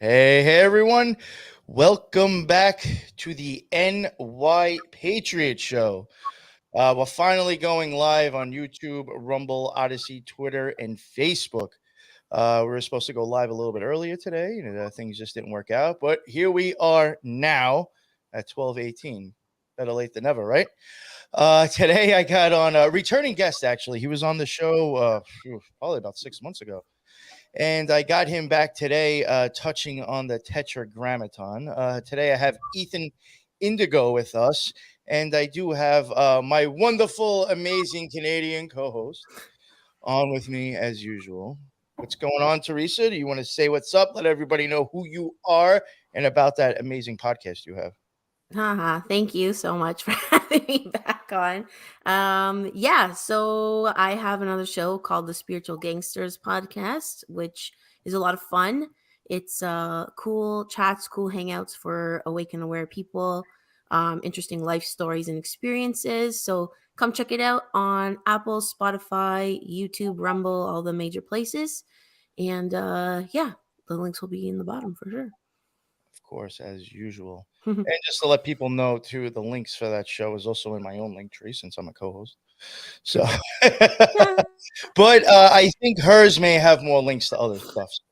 Hey everyone. Welcome back to the NY Patriot Show. We're finally going live on YouTube, Rumble, Odyssey, Twitter, and Facebook. We were supposed to go live a little bit earlier today. Things just didn't work out, but here we are now at 12:18. Better late than never, right? Today I got on a returning guest, actually. He was on the show probably about 6 months ago. And I got him back today, touching on the Tetragrammaton. Today I have Ethan Indigo with us, and I do have my wonderful, amazing Canadian co-host on with me as usual. What's going on, Theresa? Do you want to say what's up? Let everybody know who you are and about that amazing podcast you have. Thank you so much for having me back on. So I have another show called the Spiritual Gangsters podcast, which is a lot of fun. It's cool chats, cool hangouts for awake and aware people, interesting life stories and experiences. So come check it out on Apple, Spotify, YouTube, Rumble, all the major places. And the links will be in the bottom for sure. Of course, as usual. And just to let people know, too, the links for that show is also in my own link tree since I'm a co-host. So, but I think hers may have more links to other stuff. So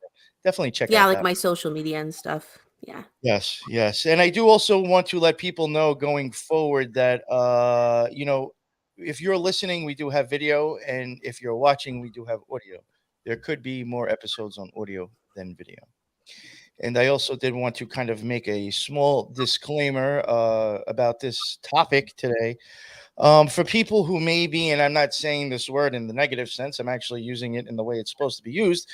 definitely check out like that. my social media and stuff. Yeah. Yes. And I do also want to let people know going forward that, if you're listening, we do have video. And if you're watching, we do have audio. There could be more episodes on audio than video. And I also did want to kind of make a small disclaimer about this topic today. For people who may be, and I'm not saying this word in the negative sense, I'm actually using it in the way it's supposed to be used,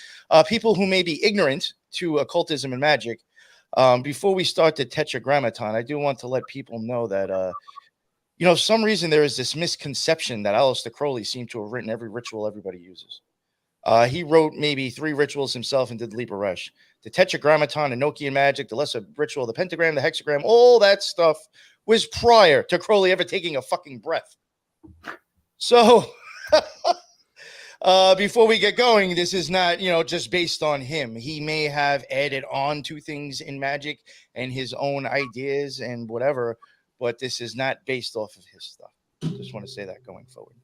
people who may be ignorant to occultism and magic. Before we start the Tetragrammaton, I do want to let people know that, for some reason there is this misconception that Aleister Crowley seemed to have written every ritual everybody uses. He wrote maybe 3 rituals himself and did Liparesh. The Tetragrammaton, Enochian magic, the lesser ritual, the pentagram, the hexagram, all that stuff was prior to Crowley ever taking a fucking breath. So, before we get going, this is not, just based on him. He may have added on to things in magic and his own ideas and whatever, but this is not based off of his stuff. Just want to say that going forward.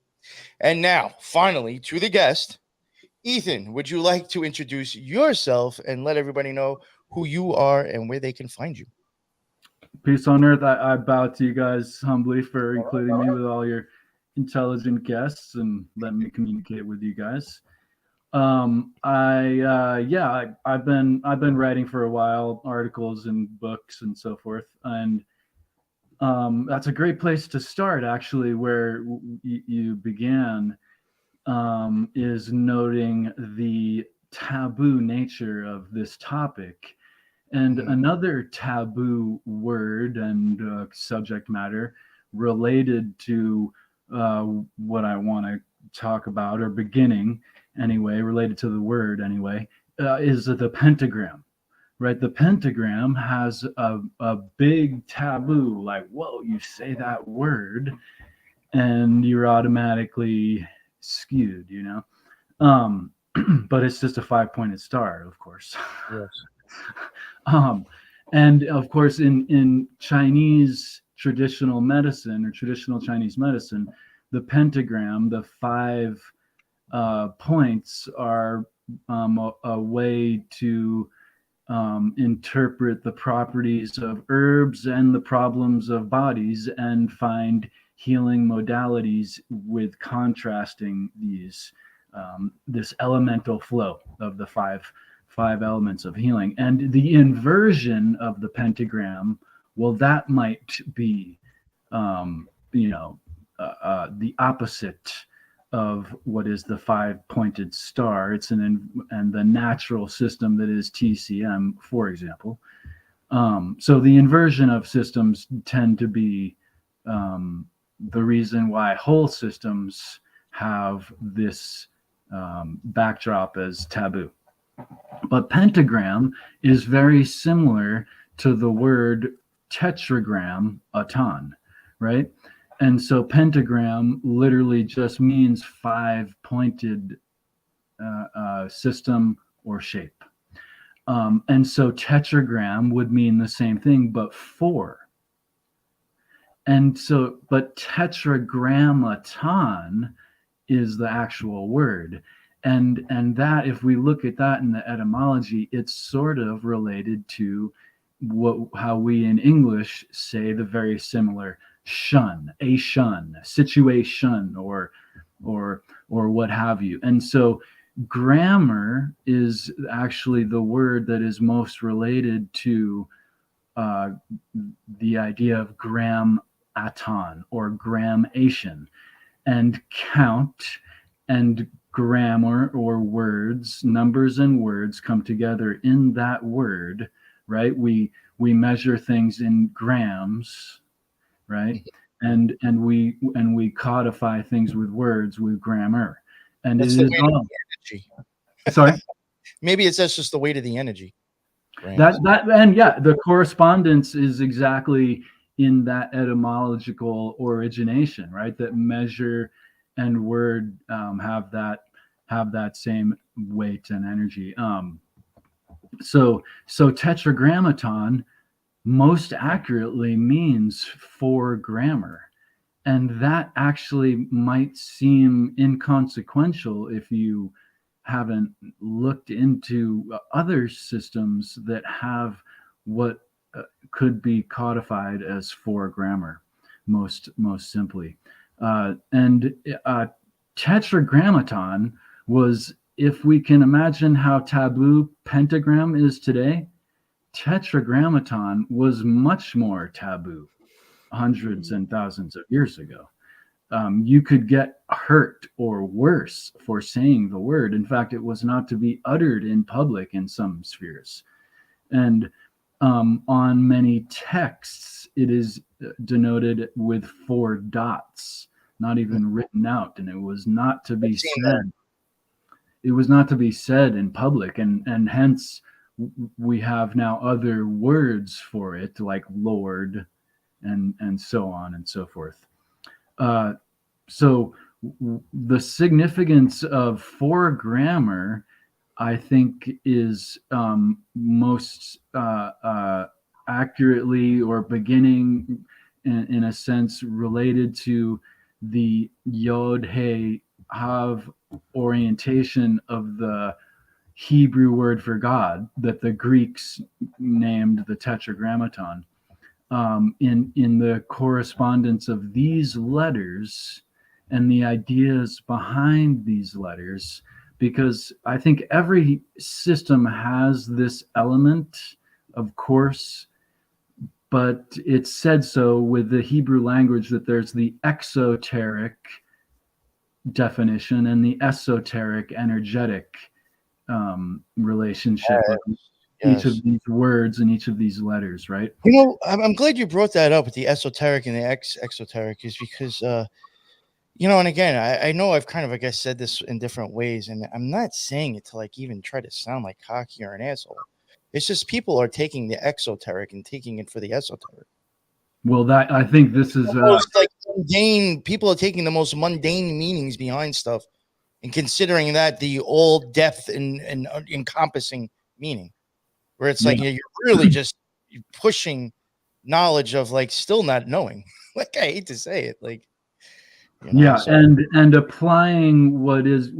And now, finally, to the guest. Ethan, would you like to introduce yourself and let everybody know who you are and where they can find you? Peace on earth. I bow to you guys humbly for including me with all your intelligent guests and letting me communicate with you guys. I've been writing for a while, articles and books and so forth, and that's a great place to start. Actually, where you began is noting the taboo nature of this topic. And another taboo word and subject matter related to what I want to talk about, or beginning anyway, related to the word anyway, is the pentagram, right? The pentagram has a big taboo, like, whoa, you say that word and you're automatically skewed, but it's just a 5-pointed star, of course. Yes. And of course, in Chinese traditional medicine, or traditional Chinese medicine, the pentagram, the 5 points, are a way to interpret the properties of herbs and the problems of bodies and find healing modalities with contrasting these this elemental flow of the five elements of healing. And the inversion of the pentagram, well, that might be the opposite of what is the 5-pointed star. It's and the natural system that is TCM, for example. So the inversion of systems tend to be the reason why whole systems have this backdrop as taboo. But pentagram is very similar to the word tetragrammaton, right? And so pentagram literally just means 5-pointed system or shape. And so tetragram would mean the same thing, but four. And so, but tetragrammaton is the actual word. And that, if we look at that in the etymology, it's sort of related to how we in English say the very similar shun, a shun, situation, or what have you. And so grammar is actually the word that is most related to the idea of grammaton or grammation, and count and grammar, or words, numbers and words come together in that word, right? We measure things in grams, right? And we codify things with words with grammar, and That's it the is weight of all. the energy. Sorry. Maybe it's that's just the weight of the energy. That and yeah, the correspondence is exactly in that etymological origination, right? That measure and word have that same weight and energy. So tetragrammaton most accurately means for grammar, and that actually might seem inconsequential if you haven't looked into other systems that have what could be codified as for grammar, most simply. And tetragrammaton was, if we can imagine how taboo pentagram is today, tetragrammaton was much more taboo hundreds and thousands of years ago. You could get hurt or worse for saying the word. In fact, it was not to be uttered in public in some spheres. And on many texts, it is denoted with 4 dots, not even written out. And it was not to be said. It was not to be said in public. And hence, we have now other words for it, like Lord and so on and so forth. So the significance of for grammar, I think, is most accurately, or beginning in a sense, related to the Yod He Hav orientation of the Hebrew word for God that the Greeks named the Tetragrammaton. In the correspondence of these letters and the ideas behind these letters, because I think every system has this element, of course, but it's said so with the Hebrew language that there's the exoteric definition and the esoteric energetic relationship of each of these words and each of these letters, right? You know, I'm glad you brought that up with the esoteric and the exoteric, is because, you know, and again, I know I've kind of, I guess, said this in different ways, and I'm not saying it to like even try to sound like cocky or an asshole. It's just people are taking the exoteric and taking it for the esoteric. Well, that, I think this is most like mundane. People are taking the most mundane meanings behind stuff and considering that the all depth and encompassing meaning, where it's like you're really just pushing knowledge of like still not knowing. Like, I hate to say it, like, you know, so. and applying what is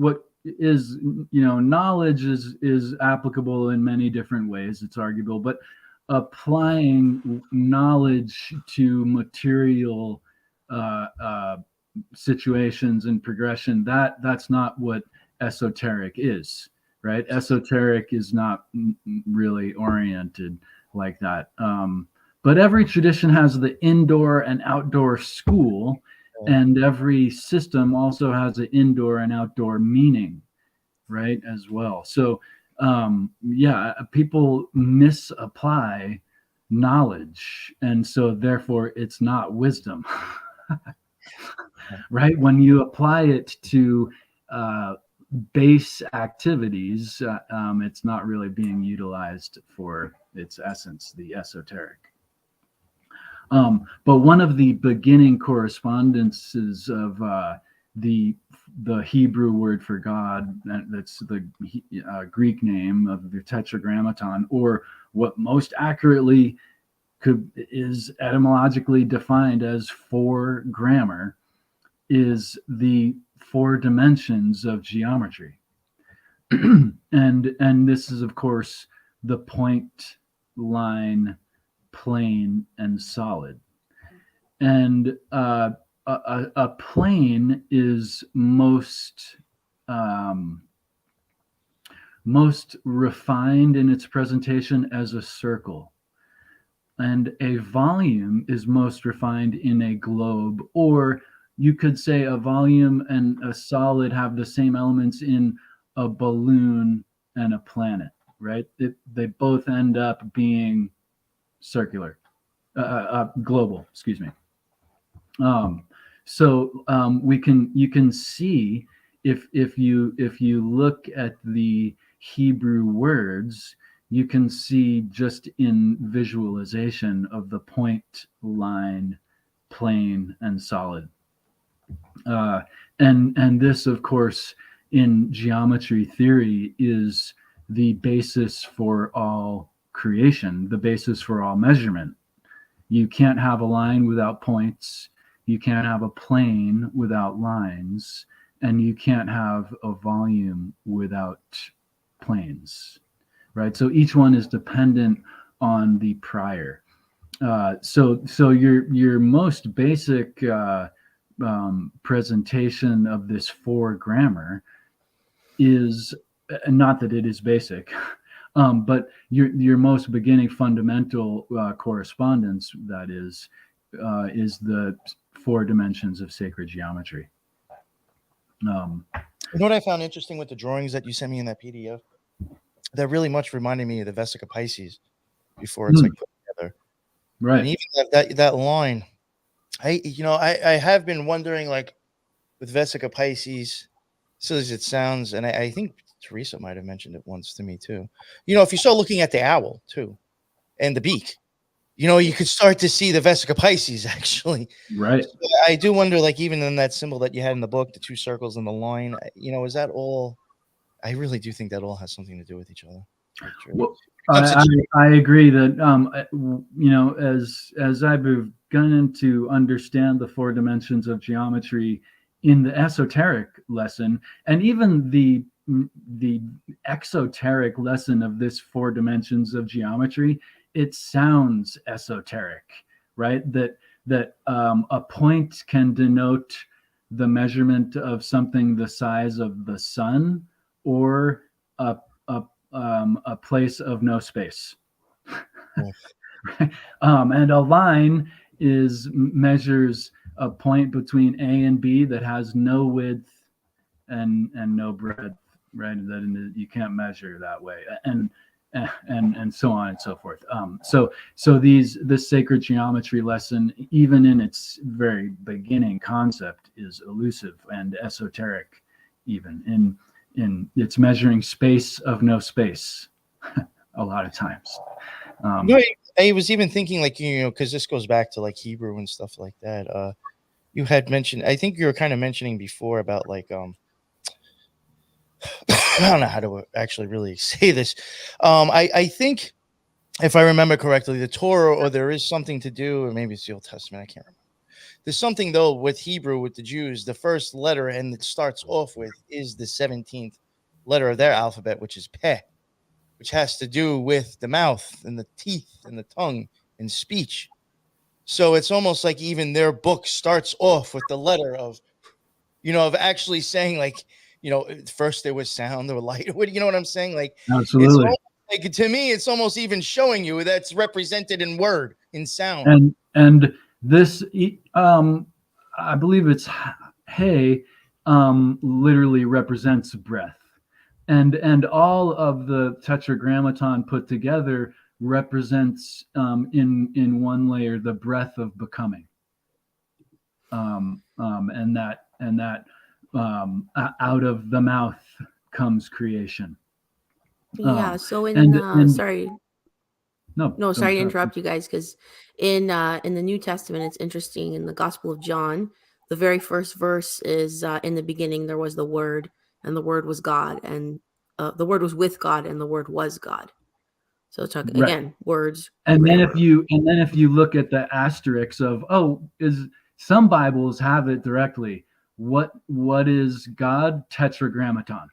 knowledge is applicable in many different ways. It's arguable, but applying knowledge to material situations and progression, that's not what esoteric is, right? Esoteric is not really oriented like that. But every tradition has the indoor and outdoor school, and every system also has an indoor and outdoor meaning, right, as well. So people misapply knowledge, and so therefore it's not wisdom. Right? When you apply it to base activities, it's not really being utilized for its essence, the esoteric. But one of the beginning correspondences of the the Hebrew word for God, that's the Greek name of the Tetragrammaton, or what most accurately is etymologically defined as four grammar, is the four dimensions of geometry. and this is, of course, the point, line, plane, and solid. And a plane is most refined in its presentation as a circle, and a volume is most refined in a globe, or you could say a volume and a solid have the same elements in a balloon and a planet, right? They both end up being circular, global, excuse me. So you can see, if you look at the Hebrew words, you can see just in visualization of the point, line, plane, and solid. And this, of course, in geometry theory, is the basis for all creation, the basis for all measurement. You can't have a line without points. You can't have a plane without lines, and you can't have a volume without planes, right? So each one is dependent on the prior. So your most basic presentation of this four grammar is, not that it is basic, but your most beginning fundamental correspondence, that is the four dimensions of sacred geometry. You know what I found interesting with the drawings that you sent me in that PDF? That really much reminded me of the Vesica Pisces before it's like put together. Right. And even that line, I have been wondering, like, with Vesica Pisces, silly as it sounds, and I think Theresa might have mentioned it once to me too. If you start looking at the owl too, and the beak, you could start to see the Vesica Pisces actually. Right. So I do wonder, like, even in that symbol that you had in the book, the two circles and the line, is that all? I really do think that all has something to do with each other. Well, I agree that as I've begun to understand the four dimensions of geometry in the esoteric lesson, and even the exoteric lesson of this four dimensions of geometry, it sounds esoteric, right? That a point can denote the measurement of something the size of the sun, or a place of no space. And a line measures a point between A and B that has no width and no breadth, right? That you can't measure that way, and so on and so forth. So this sacred geometry lesson, even in its very beginning concept, is elusive and esoteric, even in its measuring space of no space a lot of times. I was even thinking, like, because this goes back to like Hebrew and stuff like that. You had mentioned, I think you were kind of mentioning before about, like, I don't know how to actually really say this. I think, if I remember correctly, the Torah, or there is something to do, or maybe it's the Old Testament, I can't remember. There's something, though, with Hebrew, with the Jews, the first letter, and it starts off with, is the 17th letter of their alphabet, which is Peh, which has to do with the mouth and the teeth and the tongue and speech. So it's almost like even their book starts off with the letter of actually saying, like, first there was sound or light. You know what I'm saying? Like, absolutely. It's like, to me, it's almost even showing you that's represented in word, in sound. And this, I believe it's hey, literally represents breath, and all of the Tetragrammaton put together represents in one layer the breath of becoming, and that out of the mouth comes creation. Yeah. So sorry. No, sorry to interrupt you guys, because in the New Testament, it's interesting, in the Gospel of John, the very first verse is in the beginning there was the Word, and the Word was God, and the Word was with God, and the Word was God. So talk again, words. And then grammar. if you look at the asterisks of is some Bibles have it directly. What is God? Tetragrammaton.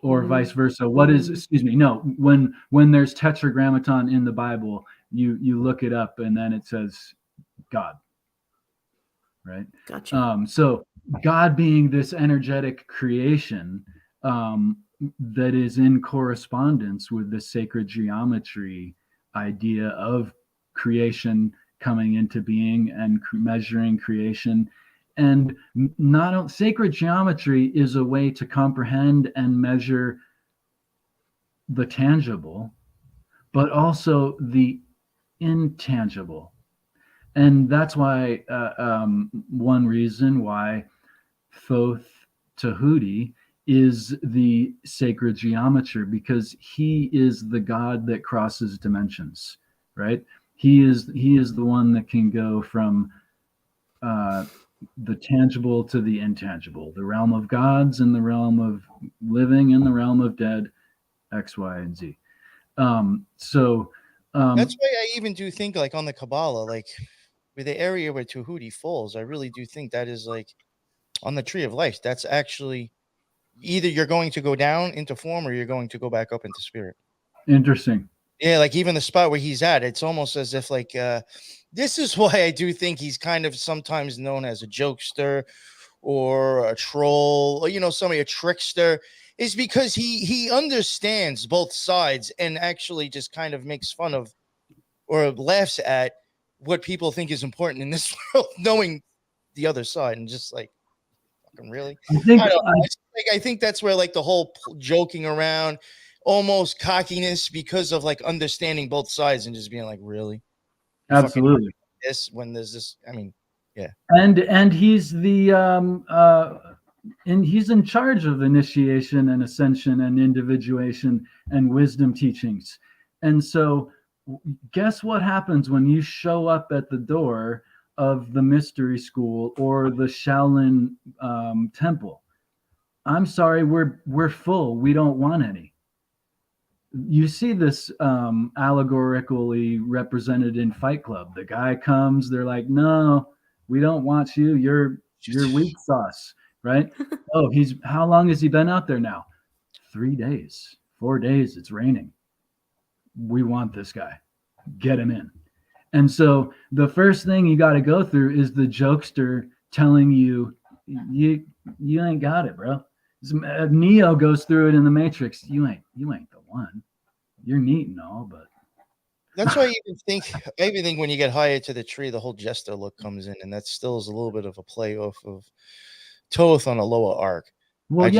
Or vice versa. What is, excuse me, no, when there's tetragrammaton in the Bible, you look it up and then it says God, right? Gotcha. So God being this energetic creation that is in correspondence with the sacred geometry idea of creation coming into being and measuring creation. And not sacred geometry is a way to comprehend and measure the tangible, but also the intangible. And that's why one reason why Thoth Tahuti is the sacred geometry, because he is the God that crosses dimensions, right? He is the one that can go from the tangible to the intangible, the realm of gods and the realm of living and the realm of dead, X, Y, and Z. So that's why I even do think, like, on the Kabbalah, like with the area where Tahuti falls, I really do think that is like on the tree of life. That's actually either you're going to go down into form or you're going to go back up into spirit. Interesting. Yeah, like even the spot where he's at, it's almost as if like this is why I do think he's kind of sometimes known as a jokester or a troll, or somebody, a trickster, is because he understands both sides and actually just kind of makes fun of or laughs at what people think is important in this world, knowing the other side, and just like, fucking really, I think that's where like the whole joking around, almost cockiness because of like understanding both sides and just being like, really, absolutely, this when there's this, I mean, yeah. And he's the and he's in charge of initiation and ascension and individuation and wisdom teachings. And so guess what happens when you show up at the door of the mystery school or the Shaolin temple? I'm sorry, we're full. We don't want any. You see this allegorically represented in Fight Club. The guy comes, they're like, no, we don't want you. You're weak sauce, right? How long has he been out there now? 3 days, 4 days. It's raining. We want this guy. Get him in. And so the first thing you got to go through is the jokester telling you ain't got it, bro. Neo goes through it in the Matrix. You ain't the one. You're neat and all, but that's why I even think when you get higher to the tree, the whole jester look comes in, and that still is a little bit of a play off of Toth on a lower arc. Well,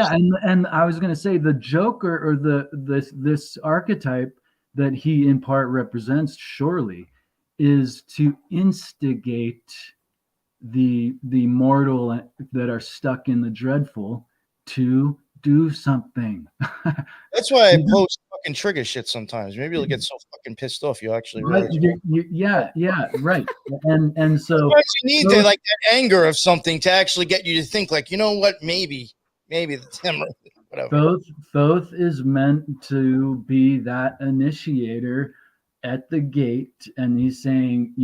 and I was gonna say the Joker or this archetype that he in part represents surely is to instigate the mortal that are stuck in the dreadful to do something. That's why I post fucking trigger shit sometimes. Maybe you'll get so fucking pissed off you actually realize. Right. And so sometimes you need like that anger of something to actually get you to think, like, you know what, maybe the timber, whatever. Thoth is meant to be that initiator at the gate, and he's saying,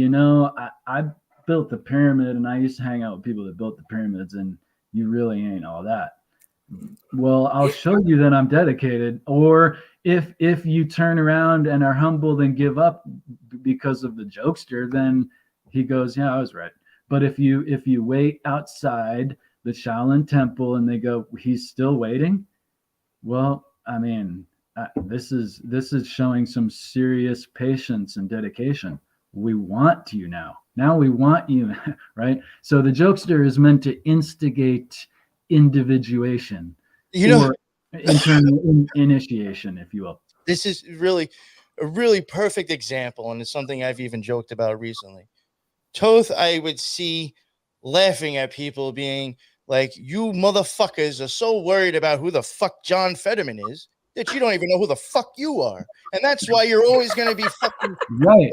I built the pyramid, and I used to hang out with people that built the pyramids, and you really ain't all that. Well, I'll show you that I'm dedicated. Or if you turn around and are humbled and give up because of the jokester, then he goes, yeah, I was right. But if you wait outside the Shaolin temple and they go, he's still waiting, well, I mean, this is showing some serious patience and dedication. We want you now. Now we want you, right? So the jokester is meant to instigate individuation, or internal initiation, if you will. This is really a really perfect example, and it's something I've even joked about recently. Toth, I would see laughing at people being like, you motherfuckers are so worried about who the fuck John Fetterman is that you don't even know who the fuck you are. And that's why you're always going to be fucking right.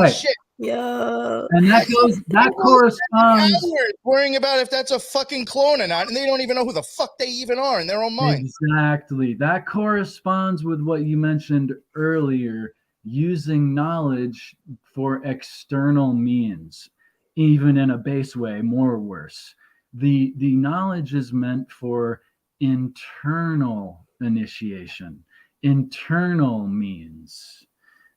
shit. Yeah. And that corresponds Hours worrying about if that's a fucking clone or not, and they don't even know who the fuck they even are in their own mind. exactly. That corresponds with what you mentioned earlier, using knowledge for external means, even in a base way, more or worse. The knowledge is meant for internal initiation, internal means,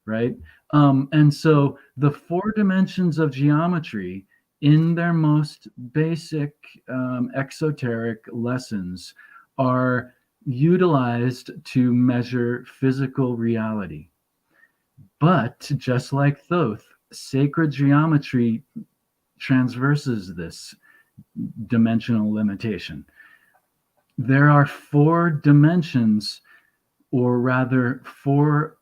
right? And so the 4 dimensions of geometry, in their most basic exoteric lessons, are utilized to measure physical reality. But just like Thoth, sacred geometry transverses this dimensional limitation. There are 4 dimensions, or rather 4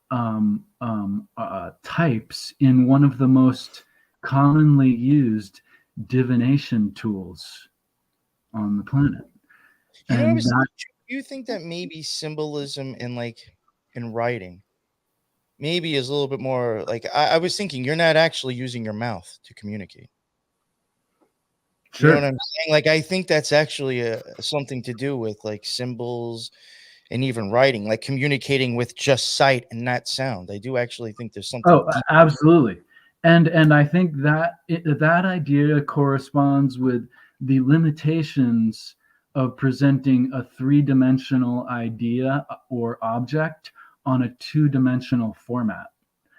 types in one of the most commonly used divination tools on the planet. You know what I was And that, thinking? Do you think that maybe symbolism in writing maybe is a little bit more like I was thinking you're not actually using your mouth to communicate. You know what sure. I'm saying? Like I think that's actually something to do with like symbols and even writing, like communicating with just sight and not sound. I do actually think there's something. Oh, absolutely. And I think that that idea corresponds with the limitations of presenting a 3-dimensional idea or object on a 2-dimensional format.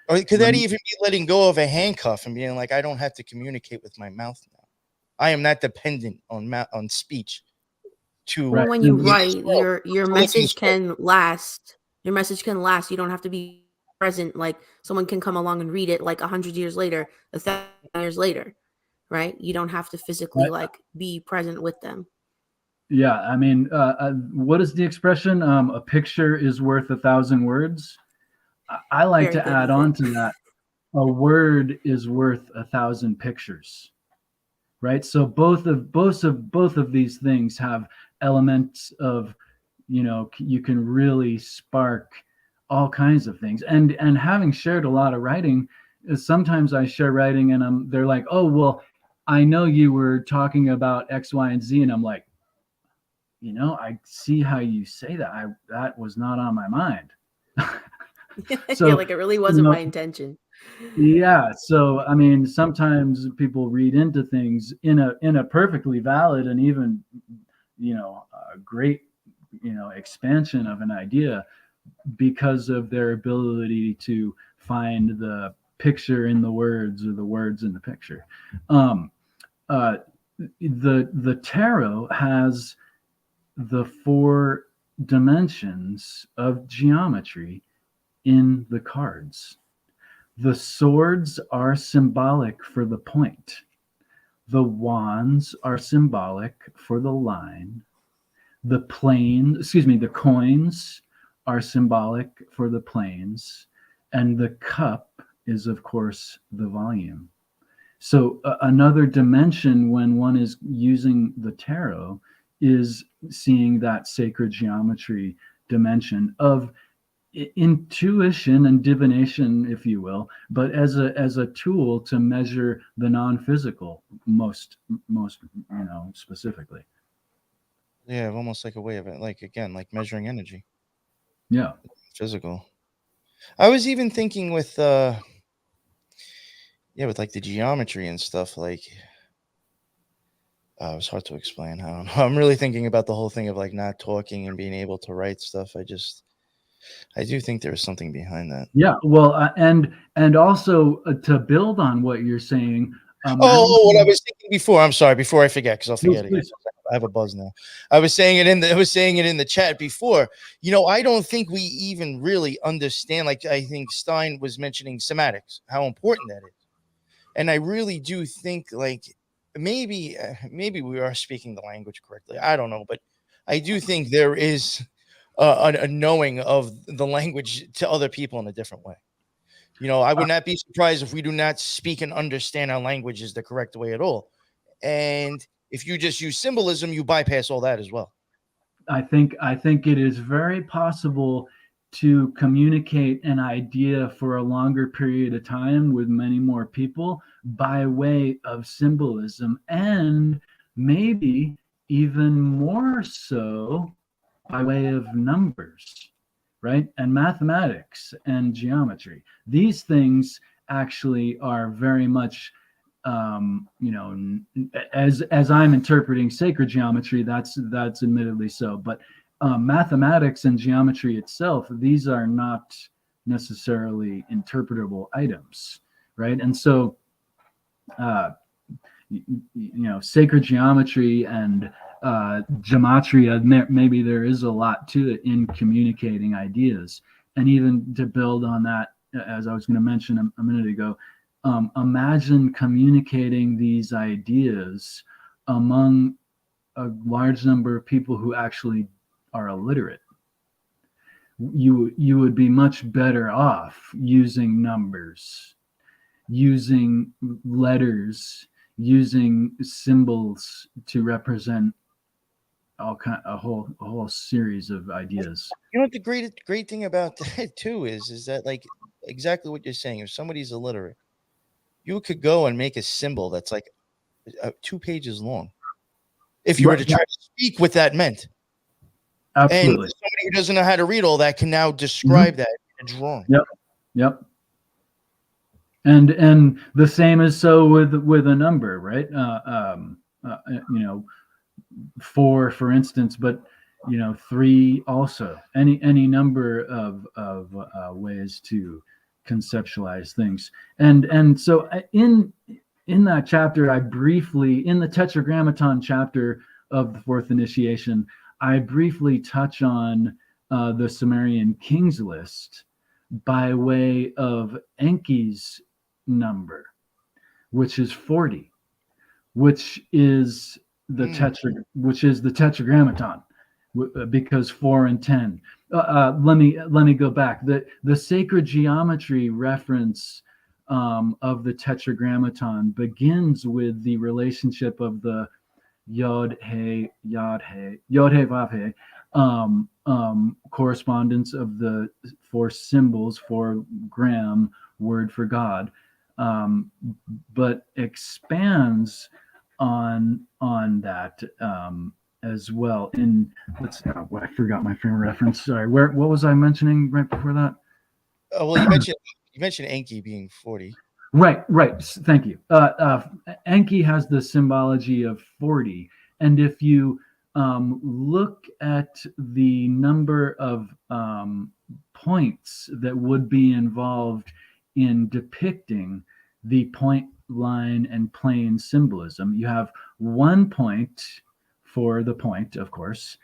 Or could that Right? even be letting go of a handcuff and being like, I don't have to communicate with my mouth now. I am not dependent on speech to Right. When you live this write, world, your to live in this message world. can last. Your message can last. You don't have to be present. Like someone can come along and read it like 100 years later, 1,000 years later, right? You don't have to physically Right. like be present with them. Yeah, I mean, what is the expression? A picture is worth 1,000 words. I like Very to good add with it. on to that. A word is worth 1,000 pictures, right? So both of these things have elements of, you can really spark all kinds of things. And having shared a lot of writing, sometimes I share writing and they're like, oh well, I know you were talking about X, Y, and Z, and I'm like, I see how you say that. That was not on my mind. Yeah, So, like it really you wasn't know, my intention. yeah. So, I mean, sometimes people read into things in a perfectly valid and even, a great, expansion of an idea because of their ability to find the picture in the words or the words in the picture. Um, uh, the tarot has the 4 dimensions of geometry in the cards. The swords are symbolic for the point. The wands are symbolic for the line. The coins are symbolic for the planes. And the cup is, of course, the volume. So another dimension when one is using the tarot is seeing that sacred geometry dimension of intuition and divination, if you will, but as a tool to measure the non-physical most specifically. Yeah, almost like a way of it, like again, like measuring energy, Yeah. physical. I was even thinking with with like the geometry and stuff, like it was hard to explain. I don't know. I'm really thinking about the whole thing of like not talking and being able to write stuff. I do think there is something behind that. Yeah. Well, and also to build on what you're saying. What I was thinking before. I'm sorry. Before I forget, because I'll Please, forget again. please. I have a buzz now. I was saying it in the chat before. I don't think we even really understand. Like I think Stein was mentioning semantics, how important that is, and I really do think like maybe we are speaking the language correctly. I don't know, but I do think there is a knowing of the language to other people in a different way. I would not be surprised if we do not speak and understand our language is the correct way at all. And if you just use symbolism, you bypass all that as well. I think it is very possible to communicate an idea for a longer period of time with many more people by way of symbolism, and maybe even more so by way of numbers, right? And mathematics and geometry. These things actually are very much, as I'm interpreting sacred geometry, that's admittedly so. But mathematics and geometry itself, these are not necessarily interpretable items, right? And so, sacred geometry and gematria, maybe there is a lot to it in communicating ideas. And even to build on that, as I was going to mention a minute ago, imagine communicating these ideas among a large number of people who actually are illiterate. You would be much better off using numbers, using letters, using symbols to represent a whole series of ideas. You know what the great thing about that too is that, like, exactly what you're saying. If somebody's illiterate, you could go and make a symbol that's like 2 pages long. If you were to try to speak what that meant. Absolutely. And somebody who doesn't know how to read all that can now describe that in a drawing. Yep. And the same is so with a number, right? 4, for instance, but 3 also. Any number of ways to conceptualize things. And so in that chapter, I briefly, in the Tetragrammaton chapter of the 4th initiation, I briefly touch on the Sumerian king's list by way of Enki's number, which is 40, which is the Tetragrammaton, because 4 and 10. Let me go back. The sacred geometry reference of the Tetragrammaton begins with the relationship of the Yod He Vav He correspondence of the 4 symbols for gram, word for God, but expands on that as well. In I forgot my frame of reference. Sorry, what was I mentioning right before that? Well, you mentioned Enki being 40. Right. Thank you. Enki has the symbology of 40, and if you look at the number of points that would be involved in depicting the point, line, and plane symbolism, you have 1 point for the point, of course,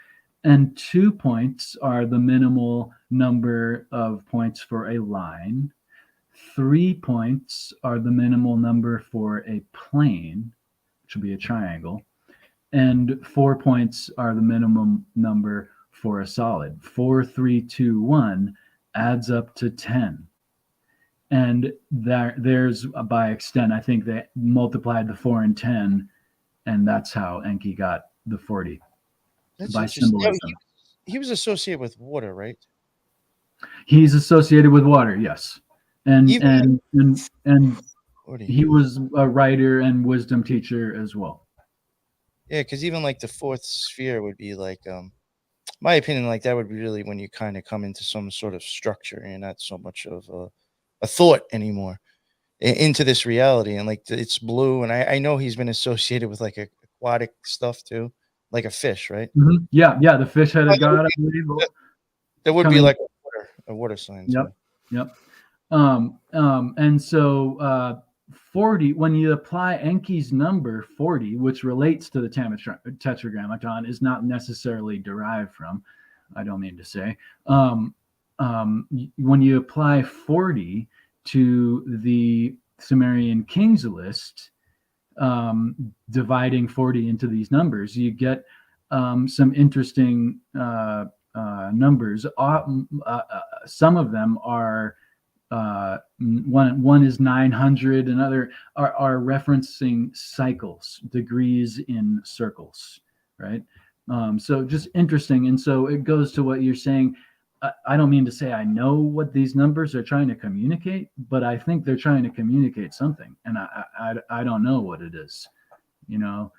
and 2 points are the minimal number of points for a line. 3 points are the minimal number for a plane, which will be a triangle, and 4 points are the minimum number for a solid. 4, 3, 2, 1 adds up to 10. And there's, by extent, I think they multiplied the 4 and 10, and that's how Enki got the 40. That's by interesting. symbolism. He was associated with water, right? He's associated with water, yes. And he was a writer and wisdom teacher as well. Yeah, because even like the 4th sphere would be like, my opinion, like that would be really when you kind of come into some sort of structure and not so much of a thought anymore into this reality. And like it's blue, and I know he's been associated with like aquatic stuff too, like a fish, right? Mm-hmm. Yeah, the fish-headed god, I believe. That would be like a water sign. Yep. And so 40, when you apply Enki's number 40, which relates to the Tetragrammaton, is not necessarily derived from, I don't mean to say, when you apply 40 to the Sumerian king's list, dividing 40 into these numbers, you get some interesting numbers. Some of them are one is 900, another are referencing cycles, degrees in circles, right? So just interesting. And so it goes to what you're saying. I don't mean to say I know what these numbers are trying to communicate, but I think they're trying to communicate something, and I don't know what it is, you know.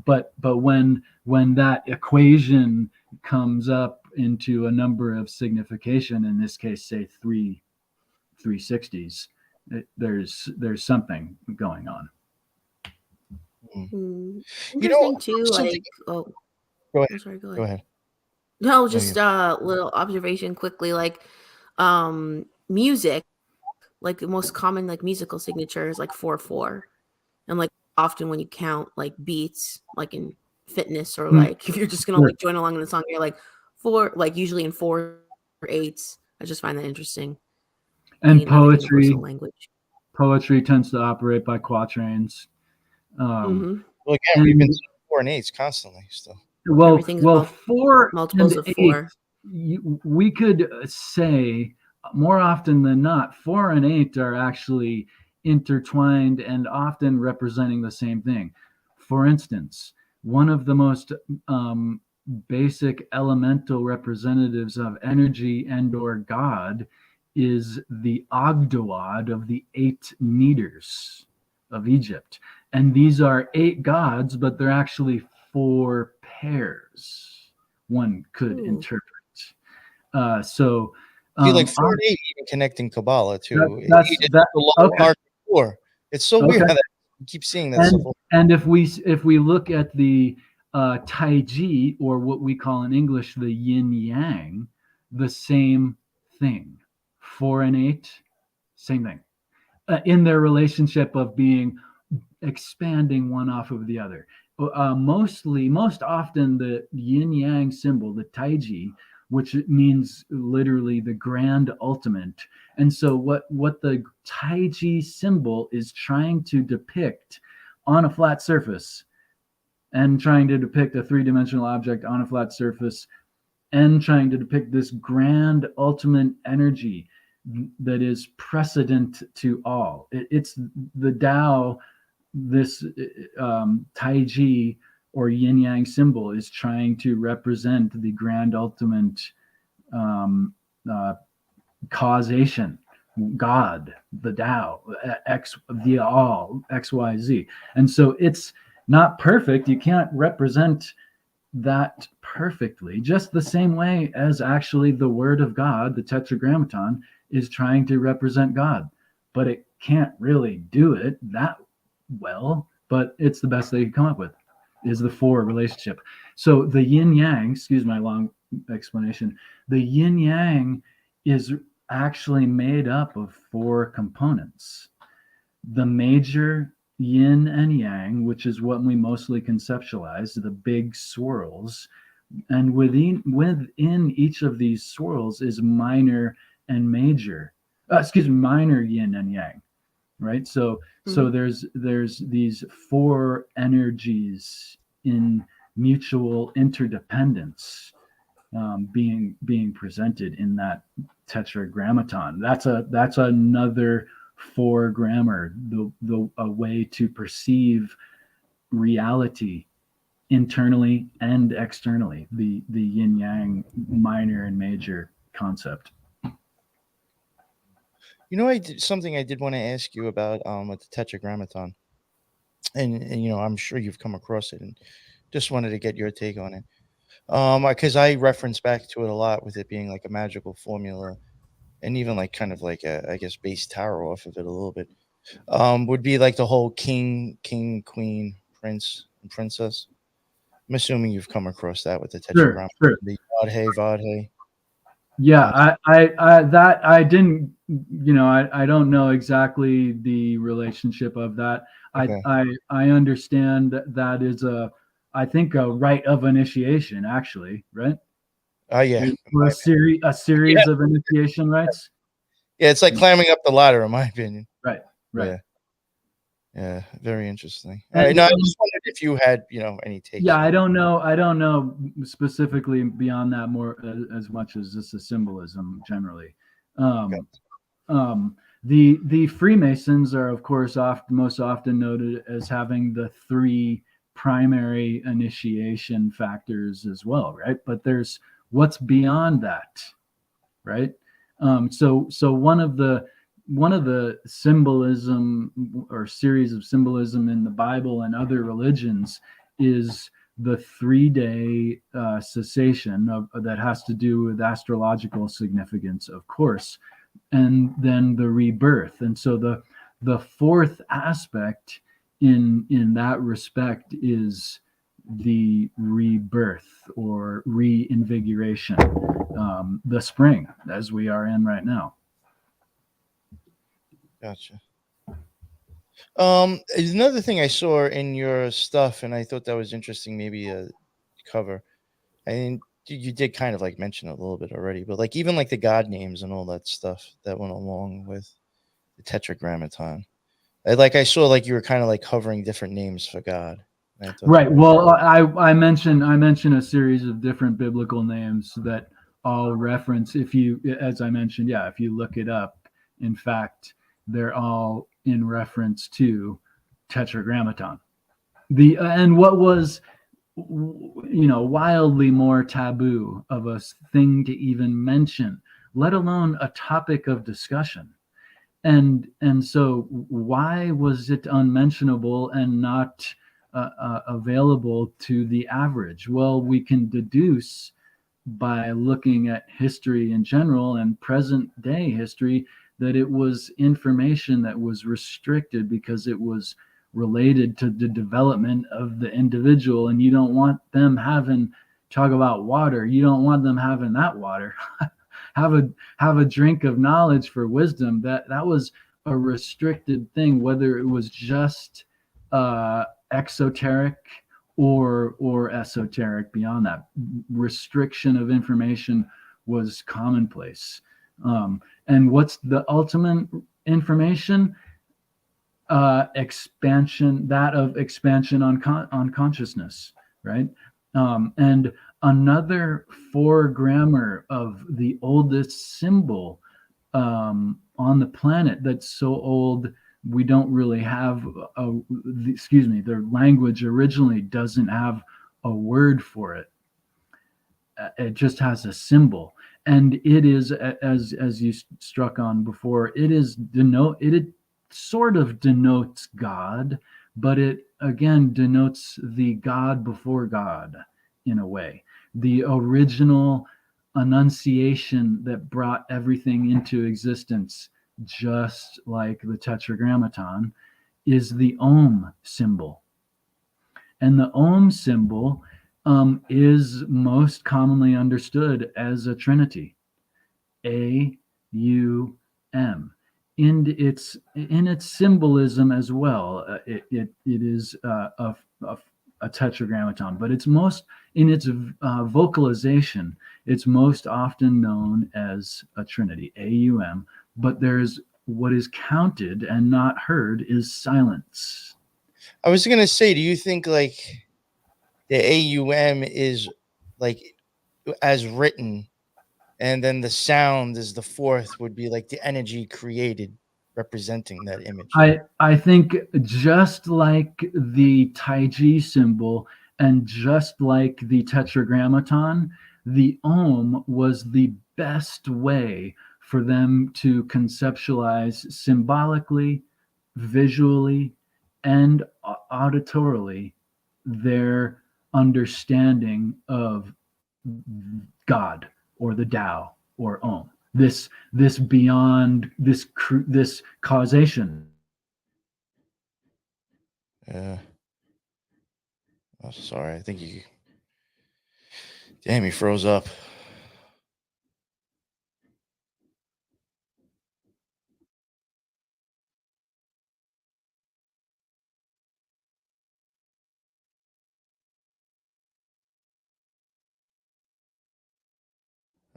But when that equation comes up into a number of signification, in this case, say 360s, there's something going on. Interesting too. something- Like, oh, Go ahead. I'm sorry. Go Go ahead. ahead. No, just a little observation quickly. Like, music, like the most common like musical signature is like 4/4, and like often when you count like beats, like in fitness or like if you're just gonna like join along in the song, you're like 4, like usually in 4/8. I just find that interesting. And Being another universal language. Poetry tends to operate by quatrains. Well, again, we've been seeing 4 and 8s constantly still. Well, 4 multiples and of 4. 8, we could say more often than not, 4 and 8 are actually intertwined and often representing the same thing. For instance, one of the most basic elemental representatives of energy and or God is the Ogdoad of the 8 meters of Egypt. And these are 8 gods, but they're actually 4 pairs, one could interpret. So like 4 and 8 even connecting Kabbalah too. That's okay. 4. It's so weird how that you keep seeing that stuff. And if we look at the Taiji, or what we call in English the yin yang, the same thing. 4 and 8, same thing. In their relationship of being expanding one off of the other. Most often the yin yang symbol, the Taiji, which means literally the grand ultimate. And so what the Taiji symbol is trying to depict on a flat surface, and trying to depict a 3-dimensional object on a flat surface, and trying to depict this grand ultimate energy that is precedent to all. It's the Tao. This Taiji or yin yang symbol is trying to represent the grand ultimate causation, God, the Tao, the all, XYZ. And so it's not perfect. You can't represent that perfectly, just the same way as actually the Word of God, the Tetragrammaton, is trying to represent God, but it can't really do it that well, but it's the best they could come up with, is the 4 relationship. So the yin yang, excuse my long explanation, the yin yang is actually made up of 4 components. The major yin and yang, which is what we mostly conceptualize, the big swirls, and within each of these swirls is minor and major, minor yin and yang. Right, so there's these 4 energies in mutual interdependence being presented in that Tetragrammaton. That's another 4 grammar, a way to perceive reality internally and externally. The yin yang minor and major concept. You know, something I did want to ask you about with the Tetragrammaton, and you know, I'm sure you've come across it, and just wanted to get your take on it. Because I reference back to it a lot, with it being like a magical formula, and even like kind of like I guess base tarot off of it a little bit. Would be like the whole king, queen, prince, and princess. I'm assuming you've come across that with the Tetragrammaton. Sure. The Vadhe. Yeah, I didn't, I don't know exactly the relationship of that. Okay. I understand that is I think a rite of initiation, actually, right? Yeah. A series of initiation rites. Yeah, it's like climbing up the ladder, in my opinion. Right. Yeah, very interesting. All right, no, I just wondered if you had, any takes. Yeah, I don't know specifically beyond that more as much as just a symbolism generally. The Freemasons are, of course, most often noted as having the 3 primary initiation factors as well, right? But there's what's beyond that. right? So one of the symbolism or series of symbolism in the Bible and other religions is the 3-day cessation that has to do with astrological significance, of course, and then the rebirth. And so the fourth aspect in that respect is the rebirth or reinvigoration, the spring, as we are in right now. Gotcha. Another thing I saw in your stuff, and I thought that was interesting, maybe a cover. I mean, you did kind of like mention it a little bit already, but like even like the god names and all that stuff that went along with the Tetragrammaton. I saw like you were kind of like covering different names for God. And I thought Right. Well, I mentioned a series of different biblical names that all reference, if you, as I mentioned, yeah, if you look it up, in fact, they're all in reference to Tetragrammaton. And what was wildly more taboo of a thing to even mention, let alone a topic of discussion. And so why was it unmentionable and not available to the average? Well, we can deduce by looking at history in general and present day history that it was information that was restricted because it was related to the development of the individual, and you don't want them having talk about water, you don't want them having that water. have a drink of knowledge for wisdom. That was a restricted thing, whether it was just exoteric or esoteric. Beyond that, restriction of information was commonplace. And what's the ultimate information? Expansion on consciousness, right? And another 4 grammar of the oldest symbol on the planet that's so old we don't really have the language originally doesn't have a word for it. It just has a symbol, and it is, as you struck on before, it sort of denotes God, but it again denotes the God before God in a way. The original annunciation that brought everything into existence, just like the Tetragrammaton, is the Om symbol. And the Om symbol is most commonly understood as a trinity. A-U-M. In its symbolism as well, it is a tetragrammaton, but it's most in its vocalization. It's most often known as a trinity, A-U-M. But there's what is counted and not heard is silence. I was gonna say, do you think like the AUM is like as written, and then the sound is the fourth would be like the energy created representing that image? I think just like the Taiji symbol and just like the Tetragrammaton, the Om was the best way for them to conceptualize symbolically, visually, and auditorily their understanding of God or the Tao or Om. This beyond this causation. Yeah. Oh, sorry. I think you. Damn, he froze up.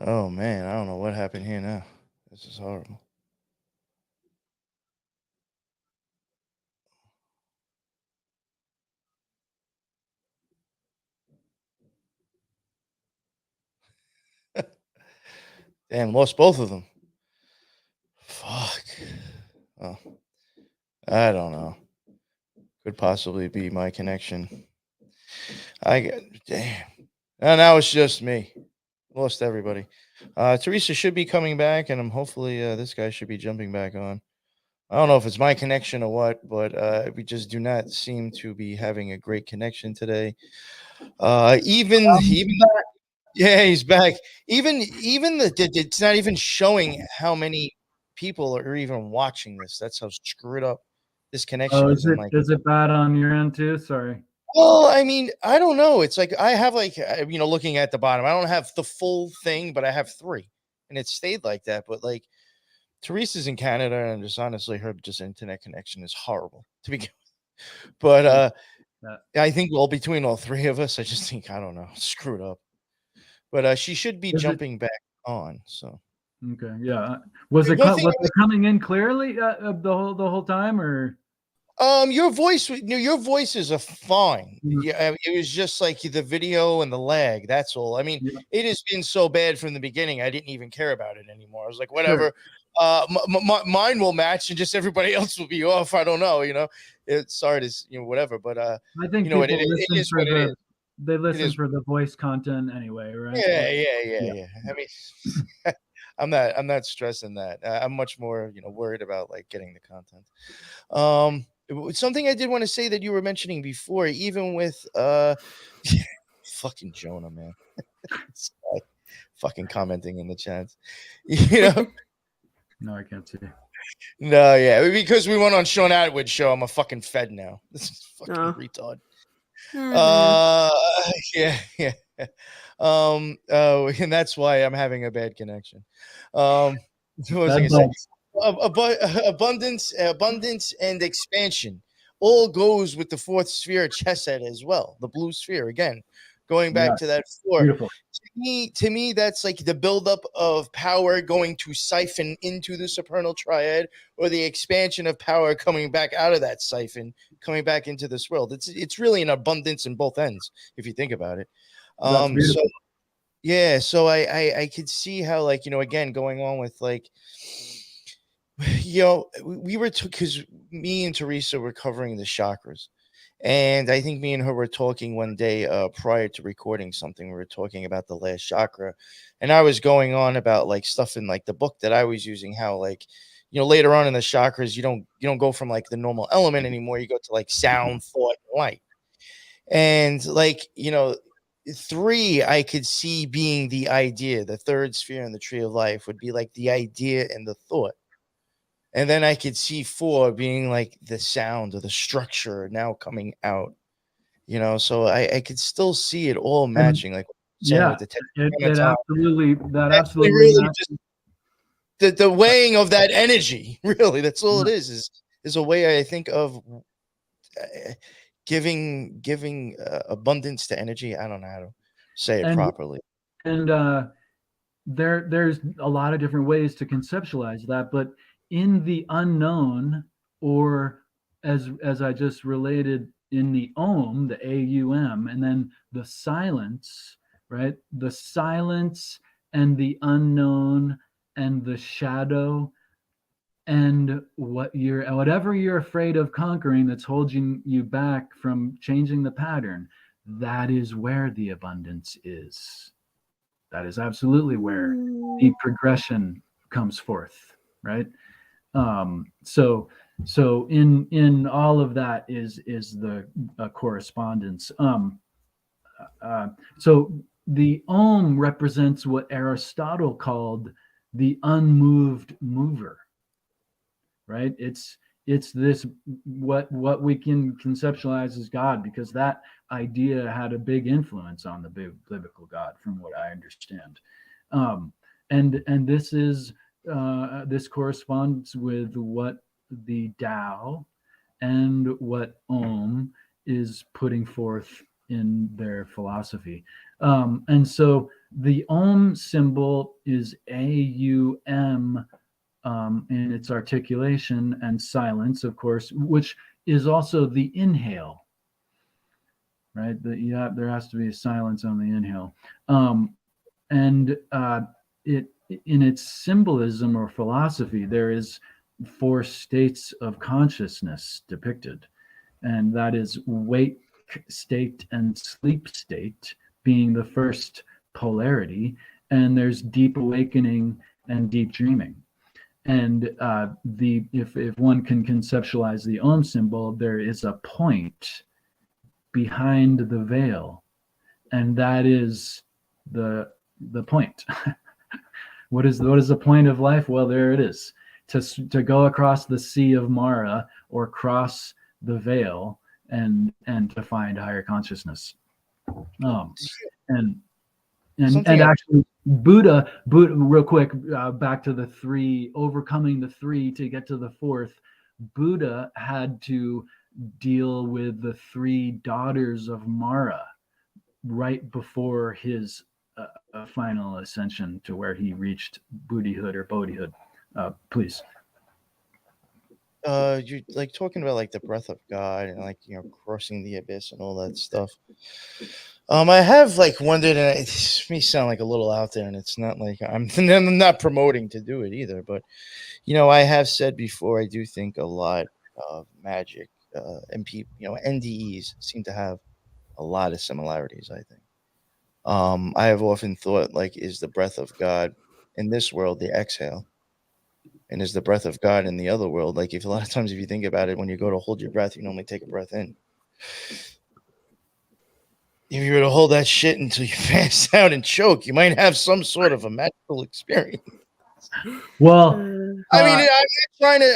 Oh man, I don't know what happened here now. This is horrible. Damn, lost both of them. Fuck. Oh, I don't know. Could possibly be my connection. I got damn. And now it's just me. Lost everybody. Theresa should be coming back, and hopefully this guy should be jumping back on. I don't know if it's my connection or what, but we just do not seem to be having a great connection today. Even yeah, he's back. Even it's not even showing how many people are even watching this. That's how screwed up this connection Oh, is. I'm like, is it bad on your end too? Sorry. well, I mean, I don't know. It's like I have like looking at the bottom, I don't have the full thing, but I have 3, and it stayed like that. But like Teresa's in Canada, and just honestly, her just internet connection is horrible to begin with. But I think between all 3 of us, I just think I don't know, screwed up. But she should be jumping back on. So okay, yeah. Was it coming in clearly the whole time, or? your voices are fine. Yeah, it was just like the video and the lag. That's all. I mean, it has been so bad from the beginning. I didn't even care about it anymore. I was like, whatever. Sure. Mine will match, and just everybody else will be off. I don't know. It's sorry to whatever, but I think people it is what it is. They listen for the voice content anyway, right? Yeah. I mean, I'm not stressing that. I'm much more worried about like getting the content. Something I did want to say that you were mentioning before, even with fucking Jonah, man. Fucking commenting in the chats. No, I can't see. No, yeah, because we went on Sean Atwood's show. I'm a fucking fed now. This is fucking retard. Yeah. And that's why I'm having a bad connection. What was I gonna say? Abundance and expansion all goes with the 4th sphere chesed as well. The blue sphere again, going back to that 4. Beautiful. To me, that's like the buildup of power going to siphon into the supernal triad, or the expansion of power coming back out of that siphon, coming back into this world. It's really an abundance in both ends if you think about it. So yeah, so I could see how, like, again, going on with like, we were because me and Theresa were covering the chakras. And I think me and her were talking one day prior to recording something. We were talking about the last chakra, and I was going on about like stuff in like the book that I was using, how like, later on in the chakras, you don't go from like the normal element anymore. You go to like sound, thought, and light. And like, 3, I could see being the idea. The 3rd sphere in the tree of life would be like the idea and the thought. And then I could see 4 being like the sound or the structure now coming out, so I could still see it all matching. Like, with the that absolutely really just the weighing of that energy. Really, that's all it is a way, I think, of giving abundance to energy. I don't know how to say it properly. And there's a lot of different ways to conceptualize that, but in the unknown, or as I just related, in the Om, the AUM, and then the silence, right? The silence and the unknown and the shadow, and whatever you're afraid of conquering that's holding you back from changing the pattern, that is where the abundance is. That is absolutely where the progression comes forth, right? So in all of that is the correspondence. So the Om represents what Aristotle called the unmoved mover, right? It's this what we can conceptualize as God, because that idea had a big influence on the biblical God, from what I understand. And this is this corresponds with what the Tao and what Om is putting forth in their philosophy. And so the Om symbol is AUM in its articulation, and silence, of course, which is also the inhale, right? There has to be a silence on the inhale. And it, in its symbolism or philosophy, there is 4 states of consciousness depicted, and that is wake state and sleep state being the first polarity, and there's deep awakening and deep dreaming. And if one can conceptualize the Om symbol, there is a point behind the veil, and that is the point. What is the point of life? Well, there it is. To go across the sea of Mara, or cross the veil, and to find higher consciousness. And actually, Buddha, real quick, back to the three, overcoming the three to get to the fourth. Buddha had to deal with the three daughters of Mara right before his final ascension to where he reached Buddhihood or Bodhihood. Please. You're like talking about like the breath of God and like, you know, crossing the abyss and all that stuff. I have like wondered, and it may sound like a little out there, and it's not like I'm not promoting to do it either, but you know, I have said before, I do think a lot of magic and people, you know, NDEs seem to have a lot of similarities, I think. I have often thought, like, is the breath of God in this world the exhale? And is the breath of God in the other world? Like, if a lot of times, if you think about it, when you go to hold your breath, you normally take a breath in. If you were to hold that shit until you pass out and choke, you might have some sort of a magical experience. Well, I mean,